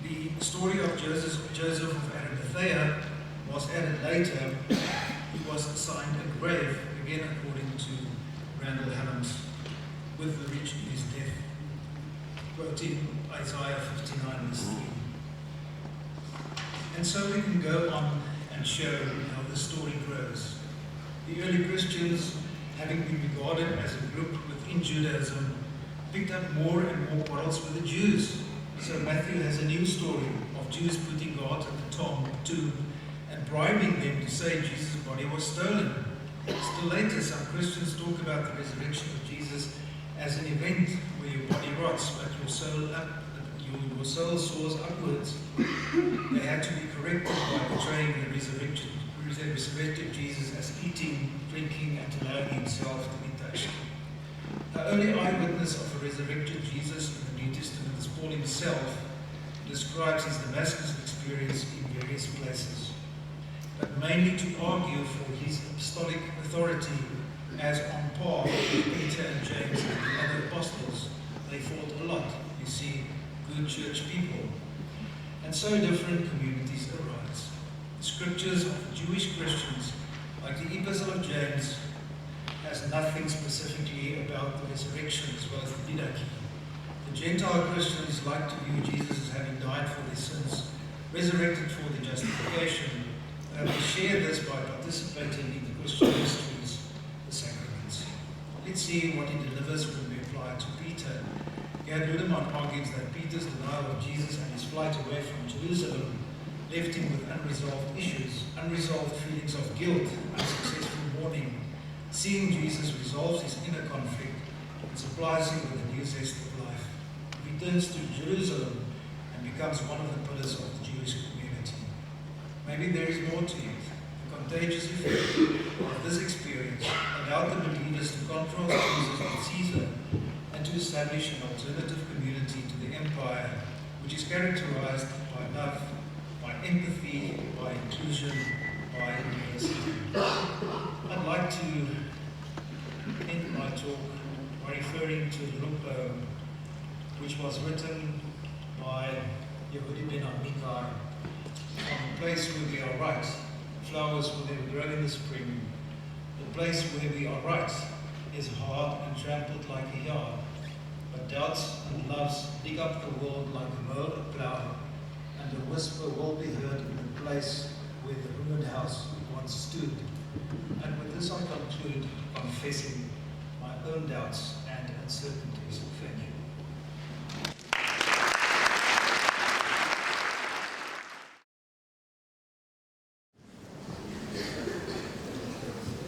The story of Joseph of Arimathea was added later. He was assigned a grave, again according to Randall Helms, with the rich in his death, quoting Isaiah 59 verse 3. And so we can go on and show how the story grows. The early Christians, having been regarded as a group within Judaism, picked up more and more quarrels with the Jews. So Matthew has a new story of Jews putting God at the tomb and bribing them to say Jesus' body was stolen. Still later, some Christians talk about the resurrection of Jesus as an event where your body rots, but your soul soars upwards. They had to be corrected by portraying the resurrected Jesus as eating, drinking, and allowing himself to be touched. The only eyewitness of a resurrected Jesus in the New Testament is Paul himself, who describes his Damascus experience in various places, but mainly to argue for his apostolic authority as on par with Peter and James and the other apostles. They fought a lot, you see, good church people. And so different communities arise. The scriptures of the Jewish Christians, like the Epistle of James, has nothing specifically about the resurrection as well as the Didache. The Gentile Christians like to view Jesus as having died for their sins, resurrected for their justification, and they share this by participating in the Christian mysteries, the sacraments. Let's see what he delivers when we apply it to Peter. Gerd Ludemann argues that Peter's denial of Jesus and his flight away from Jerusalem left him with unresolved issues, unresolved feelings of guilt, unsuccessful mourning. Seeing Jesus resolves his inner conflict and supplies him with a new zest of life. He returns to Jerusalem and becomes one of the pillars of the Jewish community. Maybe there is more to it. The contagious effect of this experience allowed the believers to contrast Jesus with Caesar and to establish an alternative community to the empire, which is characterized by love, by empathy, by inclusion, by diversity. I'd like to end my talk by referring to a little poem which was written by Yehudi Ben Amichai on the place where we are right. Flowers will never grow in the spring. The place where we are right is hard and trampled like a yard, but doubts and loves dig up the world like a mow or plough, and a whisper will be heard in the place where the ruined house once stood. And with this I conclude, confessing my own doubts and uncertainties. Thank you.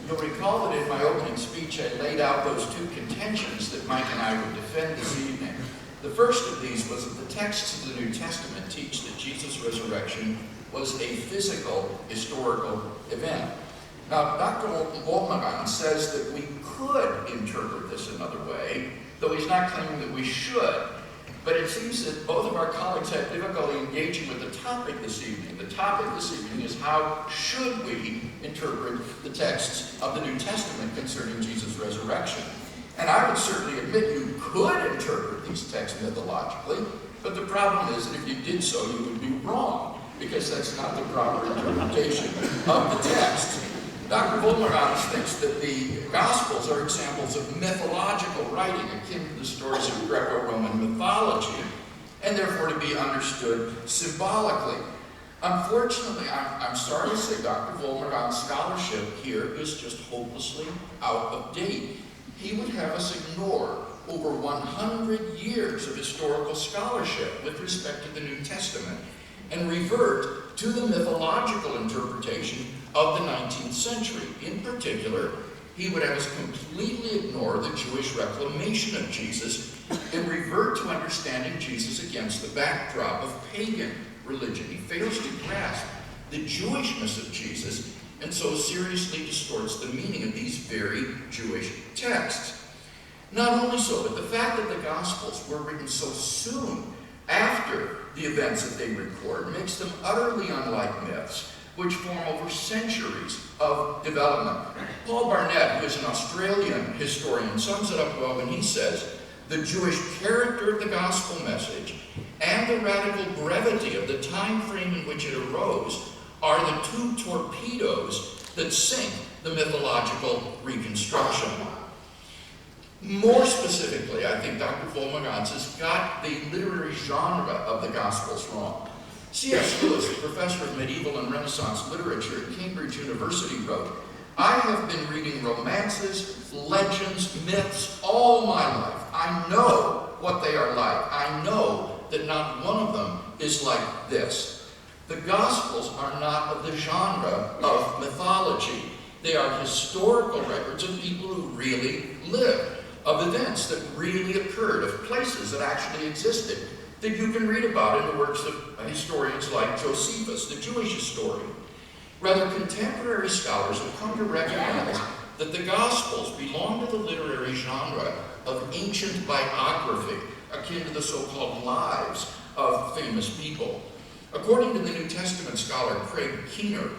You'll recall that in my opening speech I laid out those two contentions that Mike and I would defend this evening. The first of these was that the texts of the New Testament teach that Jesus' resurrection was a physical, historical event. Now, Dr. Wolfgang says that we could interpret this another way, though he's not claiming that we should. But it seems that both of our colleagues have difficulty engaging with the topic this evening. The topic this evening is how should we interpret the texts of the New Testament concerning Jesus' resurrection. And I would certainly admit you could interpret these texts mythologically, but the problem is that if you did so, you would be wrong, because that's not the proper interpretation of the text. Dr. Wolmerans thinks that the Gospels are examples of mythological writing akin to the stories of Greco-Roman mythology, and therefore to be understood symbolically. Unfortunately, I'm sorry to say, Dr. Wolmerans' scholarship here is just hopelessly out of date. He would have us ignore over 100 years of historical scholarship with respect to the New Testament and revert to the mythological interpretation of the 19th century. In particular, he would have us completely ignore the Jewish reclamation of Jesus and revert to understanding Jesus against the backdrop of pagan religion. He fails to grasp the Jewishness of Jesus and so seriously distorts the meaning of these very Jewish texts. Not only so, but the fact that the Gospels were written so soon after the events that they record makes them utterly unlike myths, which form over centuries of development. Paul Barnett, who is an Australian historian, sums it up well when he says, "The Jewish character of the gospel message and the radical brevity of the time frame in which it arose are the two torpedoes that sink the mythological reconstruction." More specifically, I think Dr. Wolmerans has got the literary genre of the Gospels wrong. C.S. Lewis, a professor of medieval and Renaissance literature at Cambridge University, wrote, "I have been reading romances, legends, myths all my life. I know what they are like. I know that not one of them is like this." The Gospels are not of the genre of mythology. They are historical records of people who really lived, of events that really occurred, of places that actually existed, that you can read about in the works of historians like Josephus, the Jewish historian. Rather, contemporary scholars have come to recognize that the Gospels belong to the literary genre of ancient biography, akin to the so-called lives of famous people. According to the New Testament scholar Craig Keener,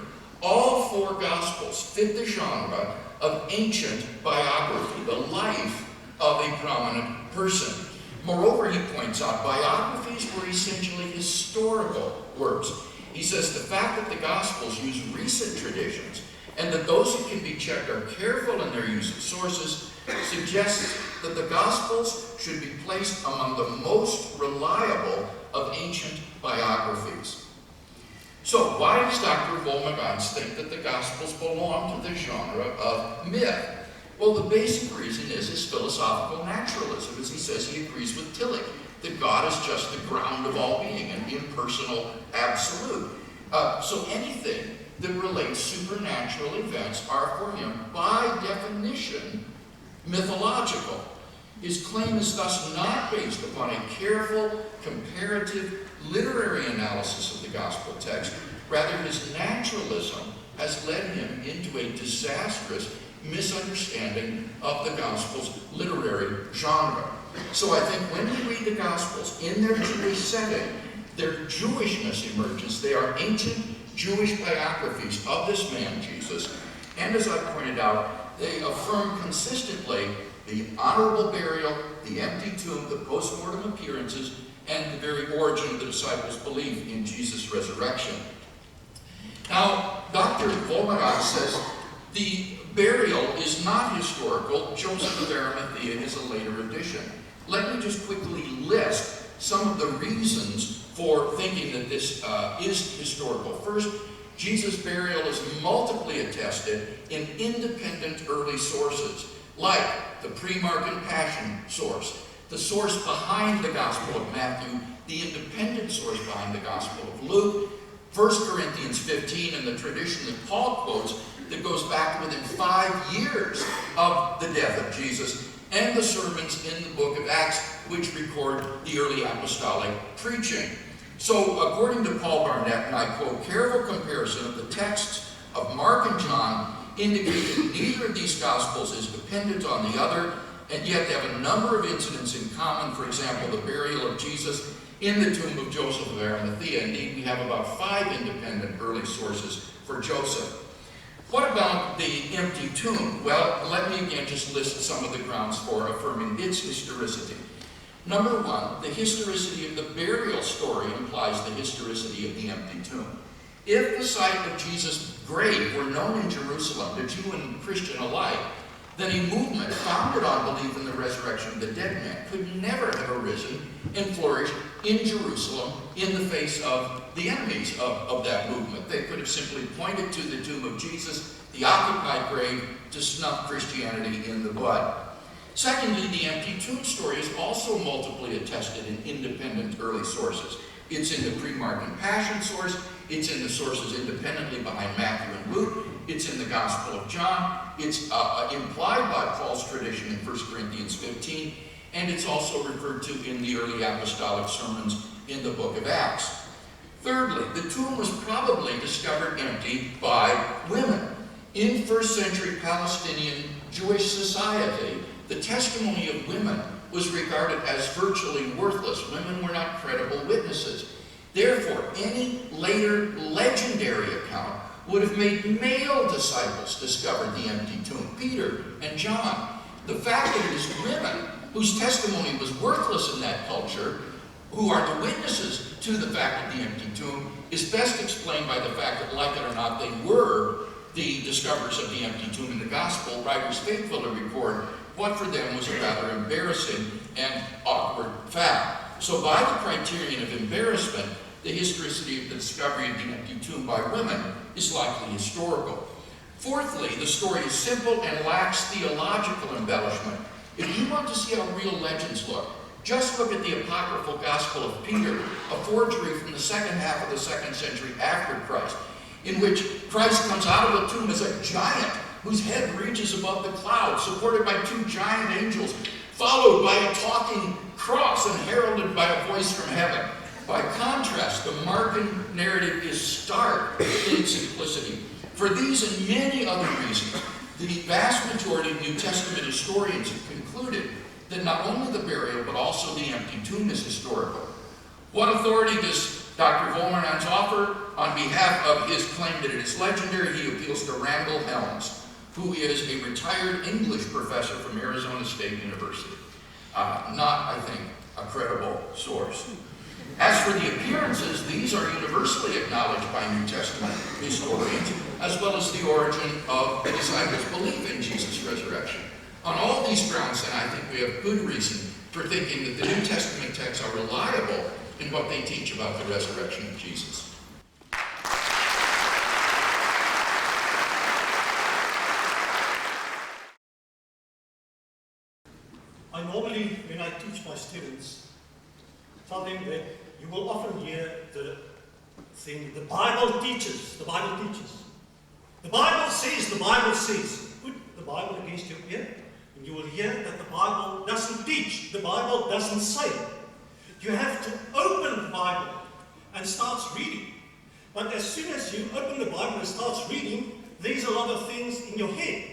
all four Gospels fit the genre of ancient biography, the life of a prominent person. Moreover, he points out, biographies were essentially historical works. He says the fact that the Gospels use recent traditions and that those who can be checked are careful in their use of sources suggests that the Gospels should be placed among the most reliable of ancient biographies. So why does Dr. Wolmerans think that the Gospels belong to the genre of myth? Well, the basic reason is his philosophical naturalism. As he says, he agrees with Tillich that God is just the ground of all being, an impersonal absolute. So anything that relates supernatural events are for him, by definition, mythological. His claim is thus not based upon a careful, comparative, literary analysis of the gospel text. Rather, his naturalism has led him into a disastrous misunderstanding of the Gospel's literary genre. So I think when we read the Gospels in their Jewish setting, their Jewishness emerges. They are ancient Jewish biographies of this man, Jesus. And as I pointed out, they affirm consistently the honorable burial, the empty tomb, the post-mortem appearances, and the very origin of the disciples' belief in Jesus' resurrection. Now, Dr. Wolmerans says the burial is not historical. Joseph of Arimathea is a later addition. Let me just quickly list some of the reasons for thinking that this is historical. First, Jesus' burial is multiply attested in independent early sources, like the pre-Markan Passion source, the source behind the Gospel of Matthew, the independent source behind the Gospel of Luke, 1 Corinthians 15, and the tradition that Paul quotes that goes back to within 5 years of the death of Jesus, and the sermons in the book of Acts, which record the early apostolic preaching. So, according to Paul Barnett, and I quote, careful comparison of the texts of Mark and John indicate that neither of these Gospels is dependent on the other, and yet they have a number of incidents in common. For example, the burial of Jesus in the tomb of Joseph of Arimathea. Indeed, we have about 5 independent early sources for Joseph. What about the empty tomb? Well, let me again just list some of the grounds for affirming its historicity. Number one, the historicity of the burial story implies the historicity of the empty tomb. If the site of Jesus' grave were known in Jerusalem to Jew and Christian alike, then a movement founded on belief in the resurrection of the dead man could never have arisen and flourished in Jerusalem in the face of the enemies of that movement. They could have simply pointed to the tomb of Jesus, the occupied grave, to snuff Christianity in the bud. Secondly, the empty tomb story is also multiply attested in independent early sources. It's in the pre-Markan Passion source, it's in the sources independently behind Matthew and Luke, it's in the Gospel of John, it's implied by Paul's tradition in 1 Corinthians 15, and it's also referred to in the early apostolic sermons in the book of Acts. Thirdly, the tomb was probably discovered empty by women. In first century Palestinian Jewish society, the testimony of women was regarded as virtually worthless. Women were not credible witnesses. Therefore, any later legendary account would have made male disciples discover the empty tomb, Peter and John. The fact that it is women whose testimony was worthless in that culture, who are the witnesses to the fact of the empty tomb, is best explained by the fact that, like it or not, they were the discoverers of the empty tomb in the gospel. Writers faithful to record what for them was a rather embarrassing and awkward fact. So by the criterion of embarrassment, the historicity of the discovery of the empty tomb by women is likely historical. Fourthly, the story is simple and lacks theological embellishment. If you want to see how real legends look, just look at the apocryphal Gospel of Peter, a forgery from the second half of the 2nd century after Christ, in which Christ comes out of the tomb as a giant whose head reaches above the clouds, supported by 2 giant angels, followed by a talking cross and heralded by a voice from heaven. By contrast, the Markan narrative is stark in its simplicity. For these and many other reasons, the vast majority of New Testament historians have concluded that not only the burial, but also the empty tomb is historical. What authority does Dr. Volmerans offer? On behalf of his claim that it is legendary, he appeals to Randall Helms, who is a retired English professor from Arizona State University. Not, I think, a credible source. As for the appearances, these are universally acknowledged by New Testament historians, as well as the origin of the disciples' belief in Jesus' resurrection. On all these grounds, then, I think we have good reason for thinking that the New Testament texts are reliable in what they teach about the resurrection of Jesus. I normally, when I teach my students, tell them that you will often hear the thing, the Bible teaches, the Bible teaches. The Bible says, the Bible says. Put the Bible against your ear, and you will hear that the Bible doesn't teach, the Bible doesn't say. You have to open the Bible and start reading. But as soon as you open the Bible and start reading, there's a lot of things in your head.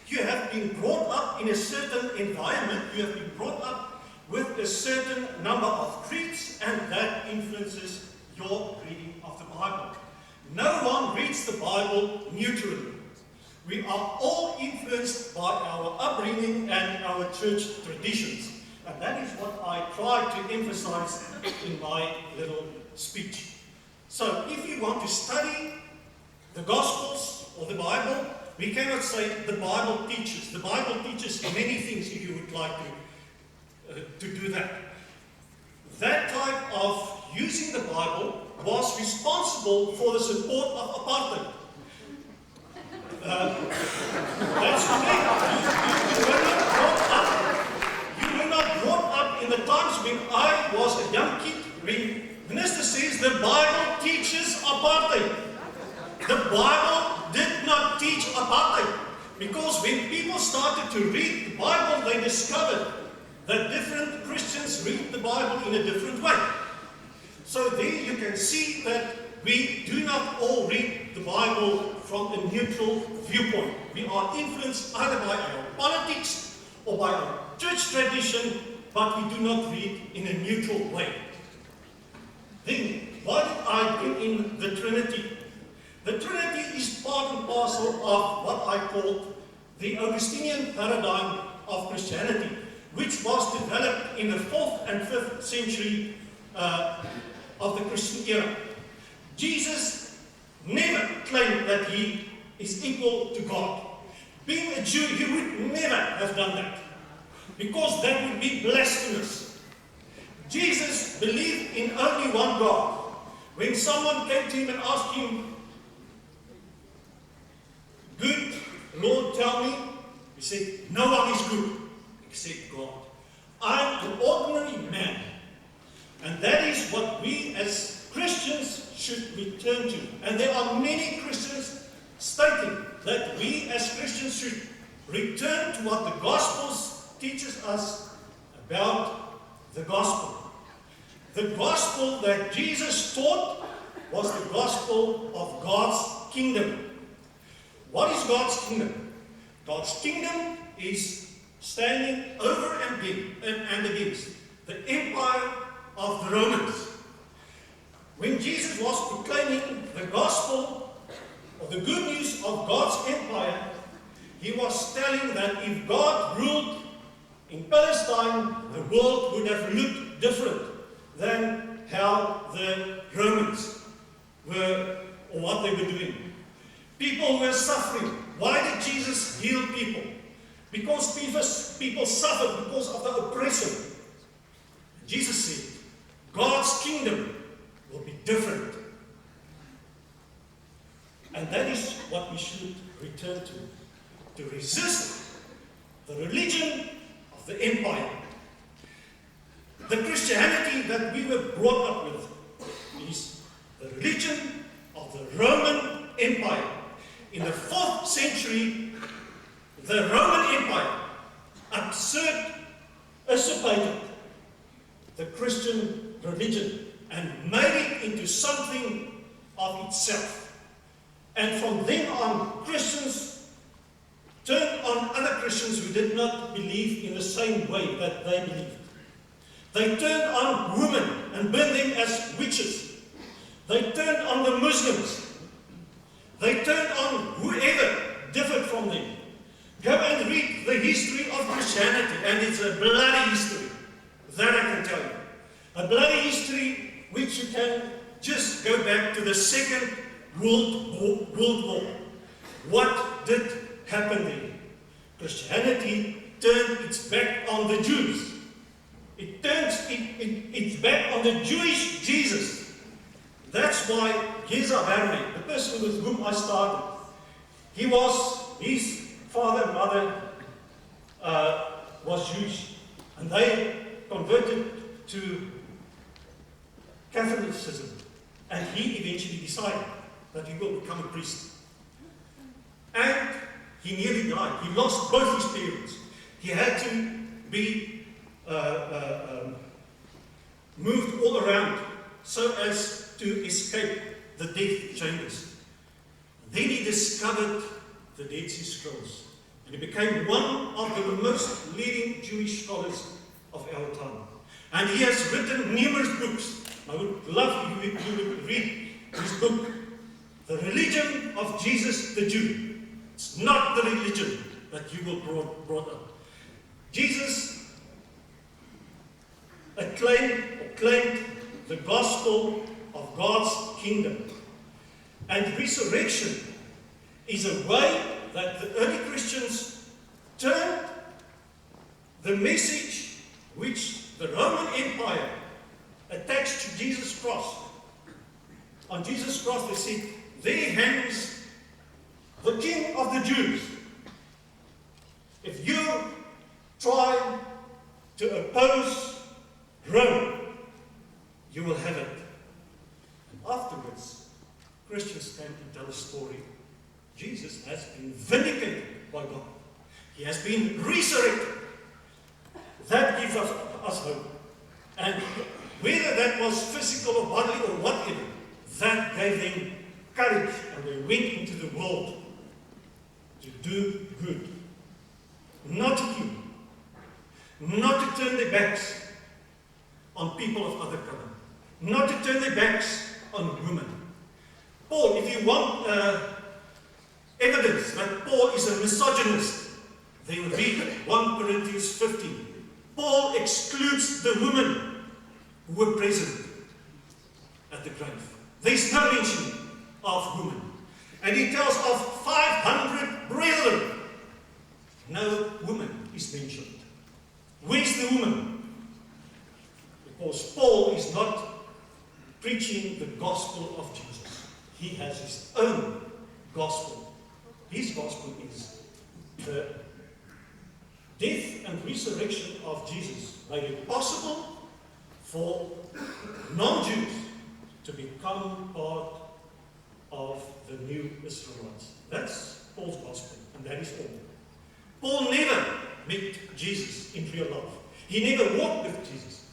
You have been brought up in a certain environment, you have been brought up with a certain number of creeds, and that influences your reading of the Bible. No one reads the Bible neutrally. We are all influenced by our upbringing and our church traditions. And that is what I try to emphasize in my little speech. So if you want to study the Gospels or the Bible, we cannot say the Bible teaches. The Bible teaches many things if you would like to do that. That type of using the Bible was responsible for the support of apartheid. That's correct. You were not brought up in the times when I was a young kid, when the minister says the Bible teaches apartheid. The Bible did not teach apartheid, because when people started to read the Bible, they discovered that different Christians read the Bible in a different way. So there you can see that we do not all read the Bible from a neutral viewpoint. We are influenced either by our politics or by our church tradition, but we do not read in a neutral way. Then, why did I bring in the Trinity? The Trinity is part and parcel of what I call the Augustinian paradigm of Christianity, which was developed in the 4th and 5th century of the Christian era. Jesus never claimed that he is equal to God. Being a Jew, he would never have done that, because that would be blasphemous. Jesus believed in only one God. When someone came to him and asked him, "Good Lord, tell me," he said, "No one is good except God. I'm an ordinary man." And that is what we as Christians should return to. And there are many Christians stating that we as Christians should return to what the Gospels teaches us about the Gospel. The Gospel that Jesus taught was the Gospel of God's kingdom. What is God's kingdom? God's kingdom is standing over and against the empire of the Romans. When Jesus was proclaiming the gospel of the good news of God's empire, he was telling that if God ruled in Palestine, the world would have looked different than how the Romans were, or what they were doing. People were suffering. Why did Jesus heal people? Because people suffered because of the oppression. Jesus said, God's kingdom will be different. And that is what we should return to resist the religion of the empire. The Christianity that we were brought up with is the religion of the Roman Empire. In the 4th century, the Roman Empire usurpated the Christian religion and made it into something of itself. And from then on, Christians turned on other Christians who did not believe in the same way that they believed. They turned on women and burned them as witches. They turned on the Muslims. They turned on whoever differed from them. Go and read the history of Christianity, and it's a bloody history. That I can tell you. A bloody history which you can just go back to the Second World War. What did happen there? Christianity turned its back on the Jews. It turns its back on the Jewish Jesus. That's why Geza Verme, the person with whom I started, his father and mother was Jewish, and they converted to Catholicism, and he eventually decided that he will become a priest. And he nearly died. He lost both his parents. He had to be moved all around so as to escape the death chambers. Then he discovered the Dead Sea Scrolls, and he became one of the most leading Jewish scholars of our time. And he has written numerous books. I would love if you would read his book, The Religion of Jesus the Jew. It's not the religion that you were brought up. Jesus claimed the gospel of God's kingdom. And resurrection is a way that the early Christians turned the message which the Roman Empire attached to Jesus' cross. On Jesus' cross they said, "There hangs the King of the Jews." If you try to oppose Rome, you will have it. And afterwards, Christians came to tell a story. Jesus has been vindicated by God. He has been resurrected. That gives us hope. And whether that was physical or bodily or whatever, that gave them courage, and they went into the world to do good. Not to kill, not to turn their backs on people of other color, not to turn their backs on women. Paul, if you want evidence that Paul is a misogynist, then read 1 Corinthians 15. Paul excludes the women who were present at the grave. There's no mention of women. And he tells of 500 brethren. No woman is mentioned. Where's the woman? Because Paul is not preaching the gospel of Jesus. He has his own gospel. His gospel is the death and resurrection of Jesus made it possible for non-Jews to become part of the new Israelites. That's Paul's gospel, and that is all. Paul never met Jesus in real life. He never walked with Jesus.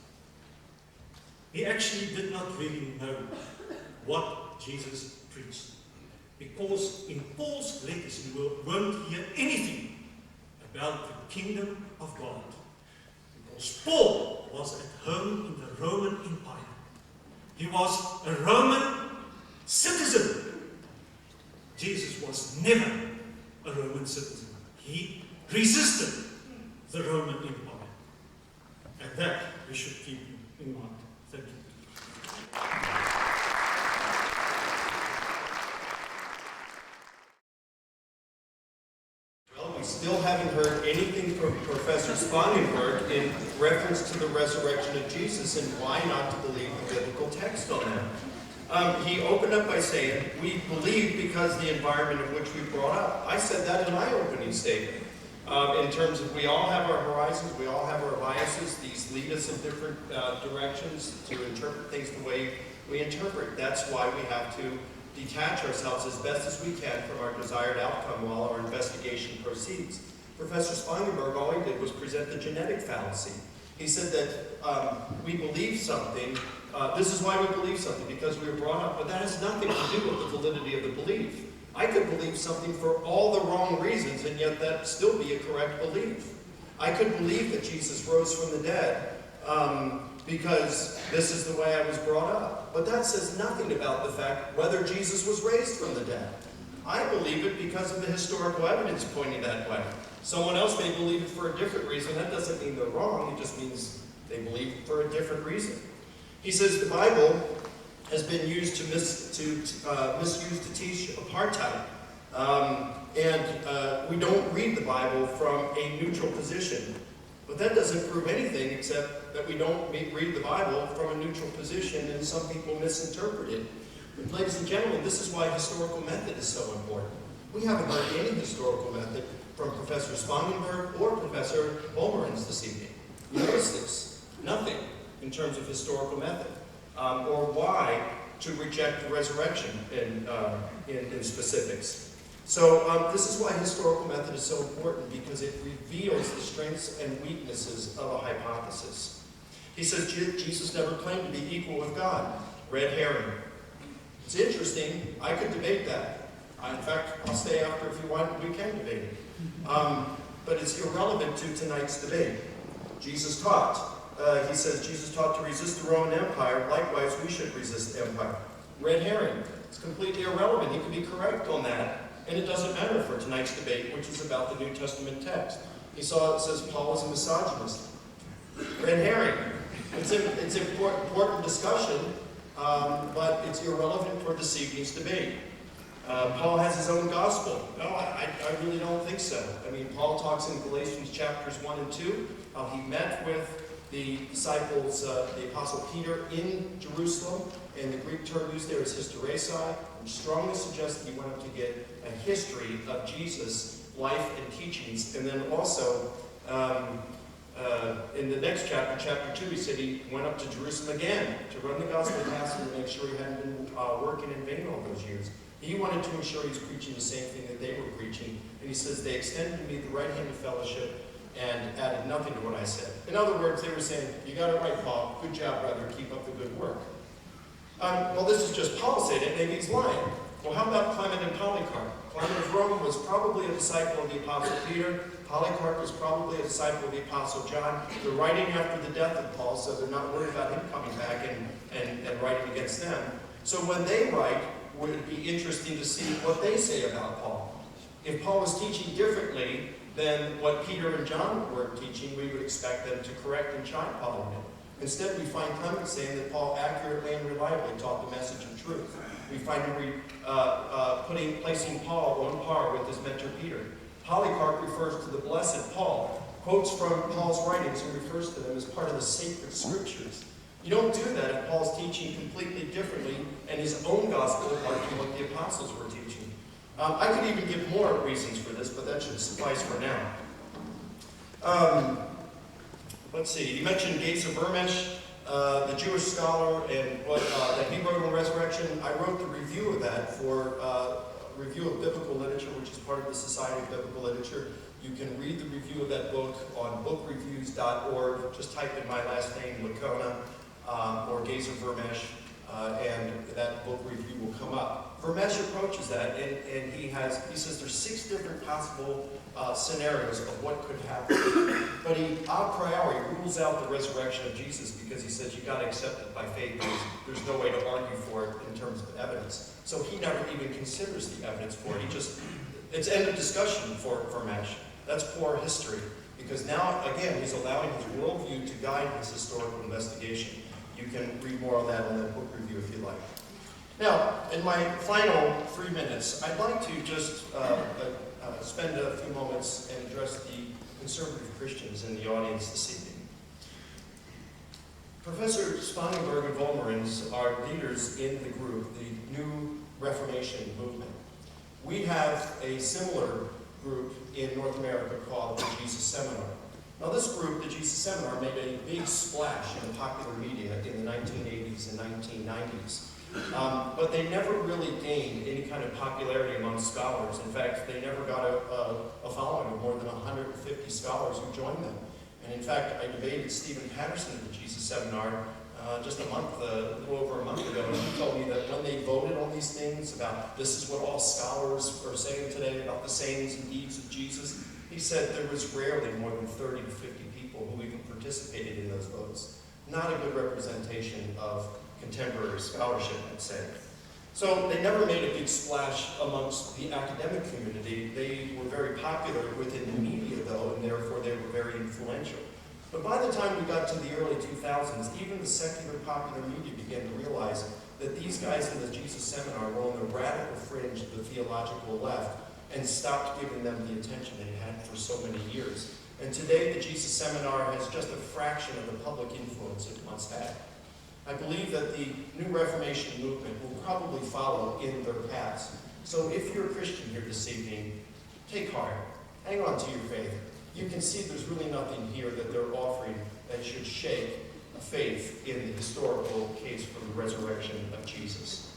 He actually did not really know what Jesus preached. Because in Paul's letters you won't hear anything about the kingdom of God. Because Paul was at home in the Roman Empire. He was a Roman citizen. Jesus was never a Roman citizen. He resisted the Roman Empire. And that we should keep in mind. Thank you. Well, we still haven't heard anything from Professor Spangenberg in reference to the resurrection of Jesus and why not to believe the biblical text on that. He opened up by saying, we believe because the environment in which we brought up. I said that in my opening statement. In terms of we all have our horizons, we all have our biases. These lead us in different directions to interpret things the way we interpret. That's why we have to detach ourselves as best as we can from our desired outcome while our investigation proceeds. Professor Spangenberg, all he did was present the genetic fallacy. He said that we believe something, this is why we believe something, because we were brought up, but that has nothing to do with the validity of the belief. I could believe something for all the wrong reasons, and yet that still be a correct belief. I could believe that Jesus rose from the dead because this is the way I was brought up. But that says nothing about the fact whether Jesus was raised from the dead. I believe it because of the historical evidence pointing that way. Someone else may believe it for a different reason. That doesn't mean they're wrong. It just means they believe it for a different reason. He says the Bible has been used to misuse to teach apartheid. We don't read the Bible from a neutral position. But that doesn't prove anything except that we don't read the Bible from a neutral position and some people misinterpret it. But ladies and gentlemen, this is why historical method is so important. We haven't heard any historical method from Professor Spangenberg or Professor Olmerins this evening. You notice this? Nothing in terms of historical method. Or why to reject the resurrection in specifics. So this is why historical method is so important, because it reveals the strengths and weaknesses of a hypothesis. He says Jesus never claimed to be equal with God. Red herring. It's interesting. I could debate that. In fact, I'll stay after if you want. We can debate it. But it's irrelevant to tonight's debate. Jesus taught. He says Jesus taught to resist the Roman Empire. Likewise, we should resist the empire. Red herring. It's completely irrelevant. He could be correct on that. And it doesn't matter for tonight's debate, which is about the New Testament text. He says Paul is a misogynist. Red herring. It's an important discussion, but it's irrelevant for this evening's debate. Paul has his own gospel. No, I really don't think so. I mean, Paul talks in Galatians chapters 1 and 2 how he met with the disciples, the Apostle Peter in Jerusalem, and the Greek term used there is hysteresai, which strongly suggests that he went up to get a history of Jesus' life and teachings. And then also, in the next chapter, chapter 2, he said he went up to Jerusalem again to run the gospel passage and make sure he hadn't been working in vain all those years. He wanted to ensure he was preaching the same thing that they were preaching. And he says, they extended to me the right hand of fellowship and added nothing to what I said. In other words, they were saying, you got it right, Paul. Good job, brother. Keep up the good work. Well, this is just Paul saying it. Maybe he's lying. Well, how about Clement and Polycarp? Clement of Rome was probably a disciple of the Apostle Peter. Polycarp was probably a disciple of the Apostle John. They're writing after the death of Paul, so they're not worried about him coming back and writing against them. So when they write, would it be interesting to see what they say about Paul? If Paul was teaching differently than what Peter and John were teaching, we would expect them to correct and chide Paul on it. Instead, we find Clement saying that Paul accurately and reliably taught the message of truth. We find him placing Paul on par with his mentor Peter. Polycarp refers to the blessed Paul, quotes from Paul's writings and refers to them as part of the sacred scriptures. You don't do that if Paul's teaching completely differently and his own gospel apart from what the apostles were teaching. I could even give more reasons for this, but that should suffice for now. Let's see, he mentioned Gates of Vermesh, the Jewish scholar, and what that he wrote on resurrection. I wrote the review of that for Review of Biblical Literature, which is part of the Society of Biblical Literature. You can read the review of that book on bookreviews.org. Just type in my last name, Licona, or Gates of Vermesh, and that book review will come up. Vermesh approaches that, and he says there's 6 different possible scenarios of what could happen. But he, a priori, rules out the resurrection of Jesus because he says you got to accept it by faith. There's no way to argue for it in terms of evidence. So he never even considers the evidence for it. It's end of discussion for Vermesh. That's poor history because now, again, he's allowing his worldview to guide his historical investigation. You can read more on that in that book review if you like. Now, in my final 3 minutes, I'd like to just spend a few moments and address the conservative Christians in the audience this evening. Professor Spangenberg and Vollmerins are leaders in the group, the New Reformation movement. We have a similar group in North America called the Jesus Seminar. Now this group, the Jesus Seminar, made a big splash in the popular media in the 1980s and 1990s. But they never really gained any kind of popularity among scholars. In fact, they never got a following of more than 150 scholars who joined them. And in fact, I debated Stephen Patterson at the Jesus Seminar just a little over a month ago, and he told me that when they voted on these things about this is what all scholars are saying today about the sayings and deeds of Jesus, he said there was rarely more than 30 to 50 people who even participated in those votes. Not a good representation of contemporary scholarship, I'd say. So they never made a big splash amongst the academic community. They were very popular within the media, though, and therefore they were very influential. But by the time we got to the early 2000s, even the secular popular media began to realize that these guys in the Jesus Seminar were on the radical fringe of the theological left and stopped giving them the attention they had for so many years. And today the Jesus Seminar has just a fraction of the public influence it once had. I believe that the New Reformation movement will probably follow in their paths. So if you're a Christian here this evening, take heart. Hang on to your faith. You can see there's really nothing here that they're offering that should shake a faith in the historical case for the resurrection of Jesus.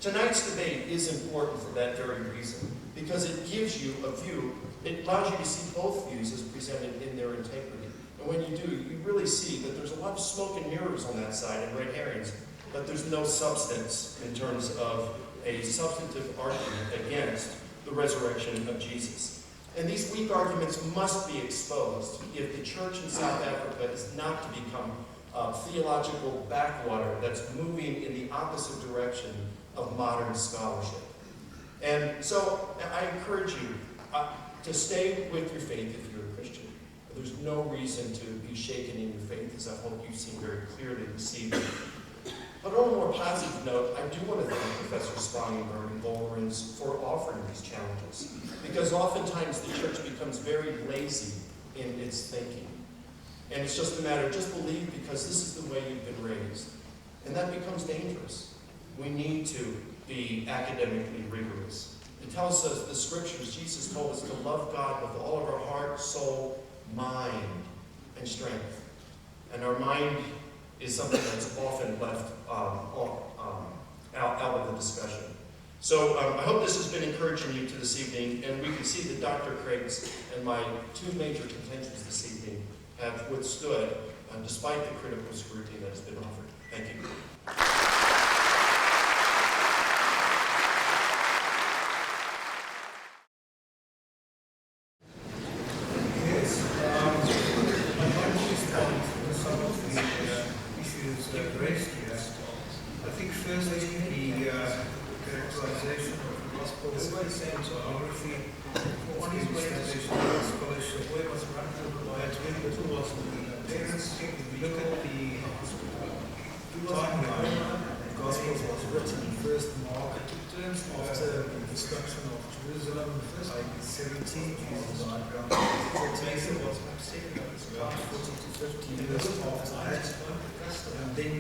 Tonight's debate is important for that very reason, because it gives you a view, it allows you to see both views as presented in their integrity. And when you do, you really see that there's a lot of smoke and mirrors on that side and red herrings, but there's no substance in terms of a substantive argument against the resurrection of Jesus. And these weak arguments must be exposed if the church in South Africa is not to become a theological backwater that's moving in the opposite direction of modern scholarship. And so I encourage you to stay with your faith if you're a Christian. There's no reason to be shaken in your faith, as I hope you've seen very clearly this evening. But on a more positive note, I do want to thank Professor Spangenberg and Vollmerins for offering these challenges, because oftentimes the church becomes very lazy in its thinking. And it's just a matter of just believe because this is the way you've been raised. And that becomes dangerous. We need to be academically rigorous. It tells us the scriptures, Jesus told us to love God with all of our heart, soul, mind, and strength. And our mind is something that's often left out of the discussion. So I hope this has been encouraging you to this evening, and we can see that Dr. Craig's and my 2 major contentions this evening have withstood, despite the critical scrutiny that has been offered. Thank you. If we look at the timeline, first like 17 Jesus background. Teresa was about 40 to 50 years after that. And then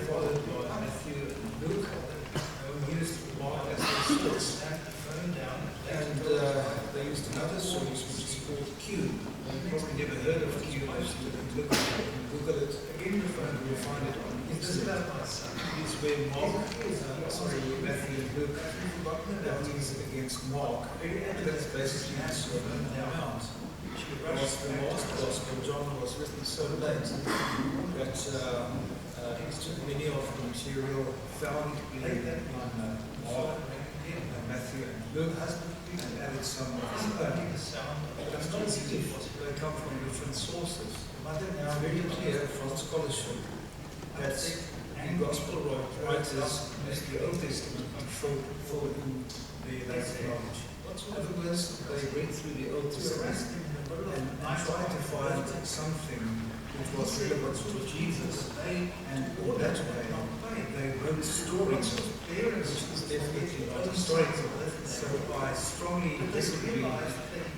followed by Matthew and Luke, who used Mark as their source. And they used another source which is called Q. You probably never heard of Q, but you can look at it and Google it. Again, you'll find it on internet. It's where Matthew and Luke is against Mark. And that's basically the Sermon on the Mount. Was the last Gospel, John, was written so late that it took many of the material found in Mark, Matthew and Luke, and added some of his own. It's not as if they come from different sources. Now, very clear from scholarship that the Gospel writers used the Old Testament to fill in the later knowledge. In other words, they went through the Old Testament and tried to find something which was relevant to Jesus. And in that way, they wrote stories, which is definitely not historical. So I strongly disagree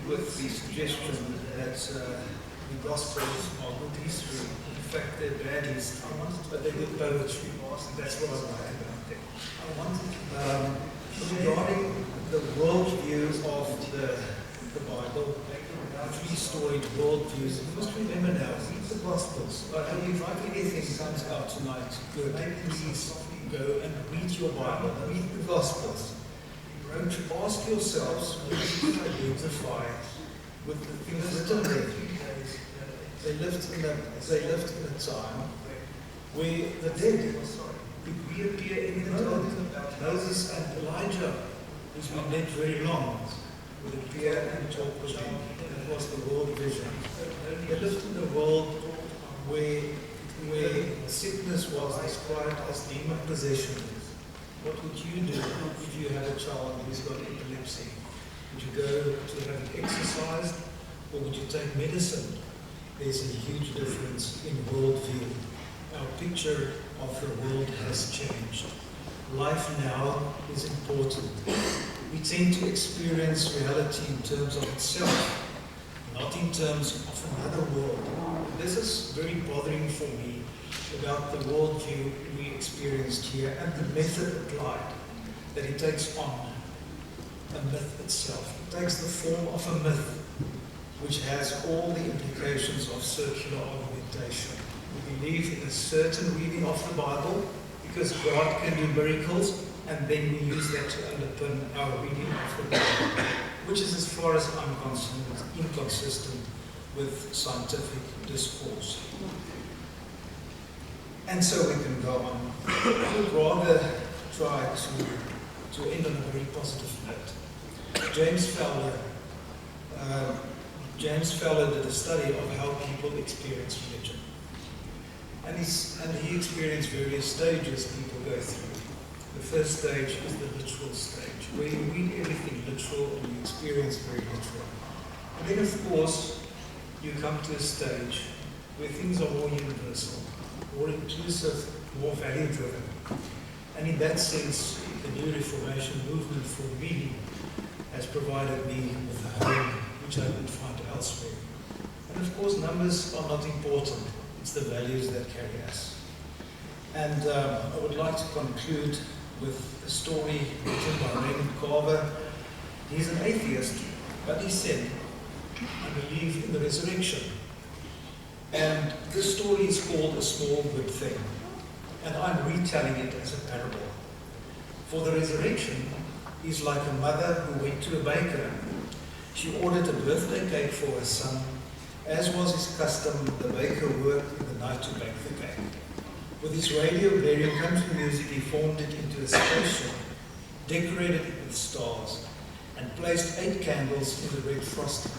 with the suggestion that the Gospels are good history. In fact, they're bad history, but they're good poetry. That's what I like about them. Regarding the worldview of the Bible, three-storied worldviews. You must remember now, read the Gospels. But if anything comes out tonight, good, please go and read your Bible, read the Gospels. And to ask yourselves, what do you identify with the things written there? They lived in a time where the dead could reappear in the world. Moses and Elijah, who's been dead very long, would appear and talk with them. That was the world vision. They lived in a world where sickness was described as demon possession. What would you do if you had a child who's got epilepsy? Would you go to have it exercised, or would you take medicine? There's a huge difference in worldview. Our picture of the world has changed. Life now is important. We tend to experience reality in terms of itself, not in terms of another world. This is very bothering for me about the worldview we experienced here and the method applied, that it takes on a myth itself. It takes the form of a myth, which has all the implications of circular argumentation. We believe in a certain reading of the Bible because God can do miracles, and then we use that to underpin our reading of the Bible, which is, as far as I'm concerned, inconsistent with scientific discourse. And so we can go on. I would rather try to end on a very positive note. James Fowler did a study of how people experience religion. And he experienced various stages people go through. The first stage is the literal stage, where you read everything literal and you experience very literal. And then, of course, you come to a stage where things are more universal, more inclusive, more value-driven. And in that sense, the New Reformation movement for me has provided me with a home which I didn't find elsewhere. And of course, numbers are not important. It's the values that carry us. And I would like to conclude with a story written by Raymond Carver. He's an atheist, but he said, I believe in the resurrection. And this story is called A Small Good Thing. And I'm retelling it as a parable. For the resurrection is like a mother who went to a baker. She ordered a birthday cake for her son. As was his custom, the baker worked in the night to bake the cake. With his radio-bearing country music, he formed it into a spaceship, decorated it with stars, and placed 8 candles in the red frosting.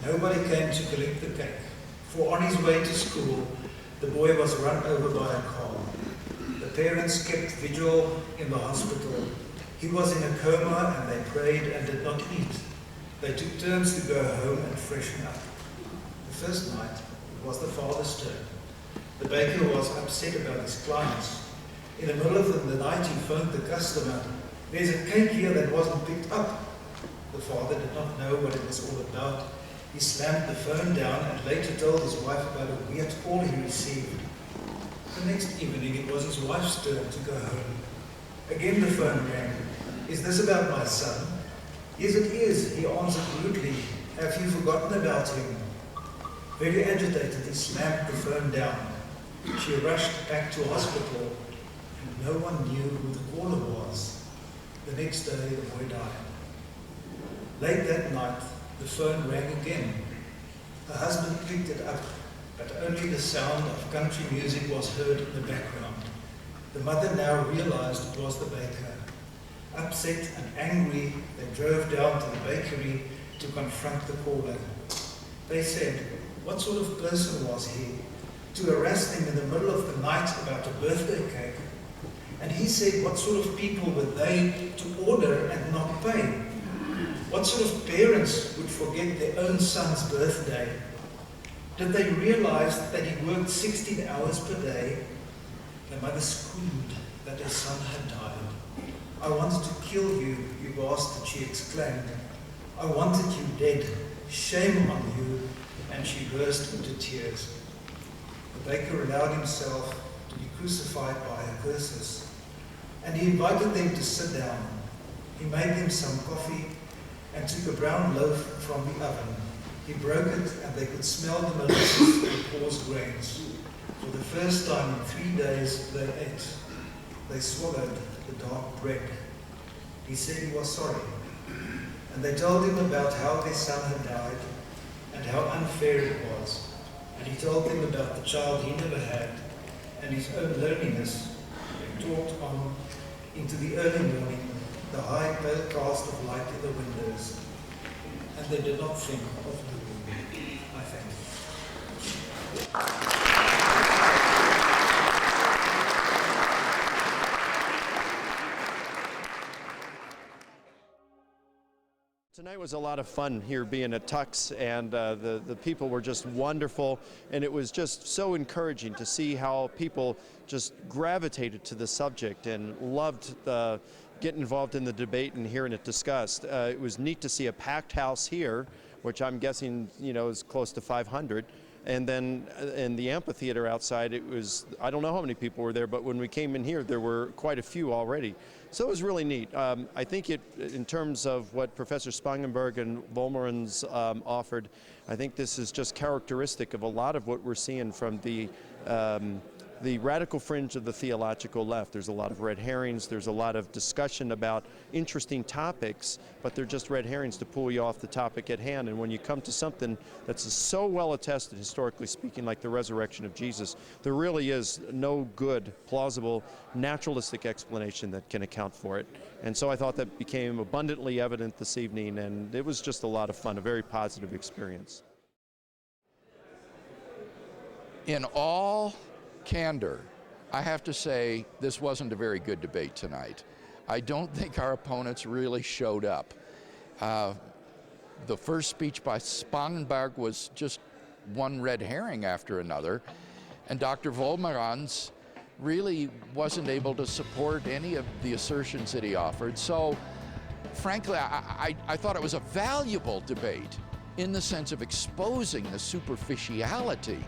Nobody came to collect the cake, for on his way to school, the boy was run over by a car. The parents kept vigil in the hospital. He was in a coma, and they prayed and did not eat. They took turns to go home and freshen up. The first night, it was the father's turn. The baker was upset about his clients. In the middle of the night, he phoned the customer. There's a cake here that wasn't picked up. The father did not know what it was all about. He slammed the phone down and later told his wife about a weird call he received. The next evening, it was his wife's turn to go home. Again the phone rang. "Is this about my son?" "Yes, it is," he answered rudely. "Have you forgotten about him?" Very agitated, he slammed the phone down. She rushed back to hospital, and no one knew who the caller was. The next day, the boy died. Late that night, the phone rang again. Her husband picked it up, but only the sound of country music was heard in the background. The mother now realized it was the baker. Upset and angry, they drove down to the bakery to confront the caller. They said, what sort of person was he? To arrest him in the middle of the night about a birthday cake. And he said, what sort of people were they to order and not pay? What sort of parents would forget their own son's birthday? Did they realize that he worked 16 hours per day? The mother screamed that her son had died. "I wanted to kill you, you bastard," she exclaimed. "I wanted you dead. Shame on you." And she burst into tears. The baker allowed himself to be crucified by her curses. And he invited them to sit down. He made them some coffee and took a brown loaf from the oven. He broke it and they could smell the molasses and coarse grains. For the first time in 3 days they ate. They swallowed the dark bread. He said he was sorry. And they told him about how their son had died and how unfair it was. And he told them about the child he never had and his own loneliness. They talked on into the early morning, the high pale cast of light in the windows. And they did not think of leaving. I thank you. Tonight was a lot of fun here being at Tux, and the people were just wonderful, and it was just so encouraging to see how people just gravitated to the subject and loved getting involved in the debate and hearing it discussed. It was neat to see a packed house here, which I'm guessing, you know, is close to 500. And then in the amphitheater outside, it was, I don't know how many people were there, but when we came in here, there were quite a few already. So it was really neat. I think in terms of what Professor Spangenberg and Vollmerans offered, I think this is just characteristic of a lot of what we're seeing from the radical fringe of the theological left. There's a lot of red herrings, there's a lot of discussion about interesting topics, but they're just red herrings to pull you off the topic at hand. And when you come to something that's so well attested, historically speaking, like the resurrection of Jesus, there really is no good, plausible, naturalistic explanation that can account for it. And so I thought that became abundantly evident this evening, and it was just a lot of fun, a very positive experience. In all candor, I have to say this wasn't a very good debate tonight. I don't think our opponents really showed up. The first speech by Spangenberg was just one red herring after another, and Dr. Vollmerans really wasn't able to support any of the assertions that he offered. So frankly, I thought it was a valuable debate in the sense of exposing the superficiality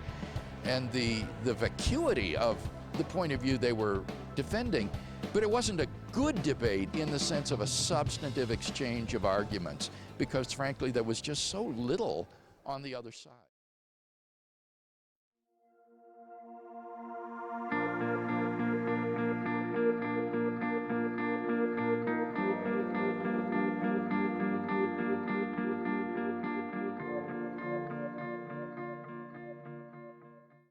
and the vacuity of the point of view they were defending. But it wasn't a good debate in the sense of a substantive exchange of arguments, because frankly there was just so little on the other side.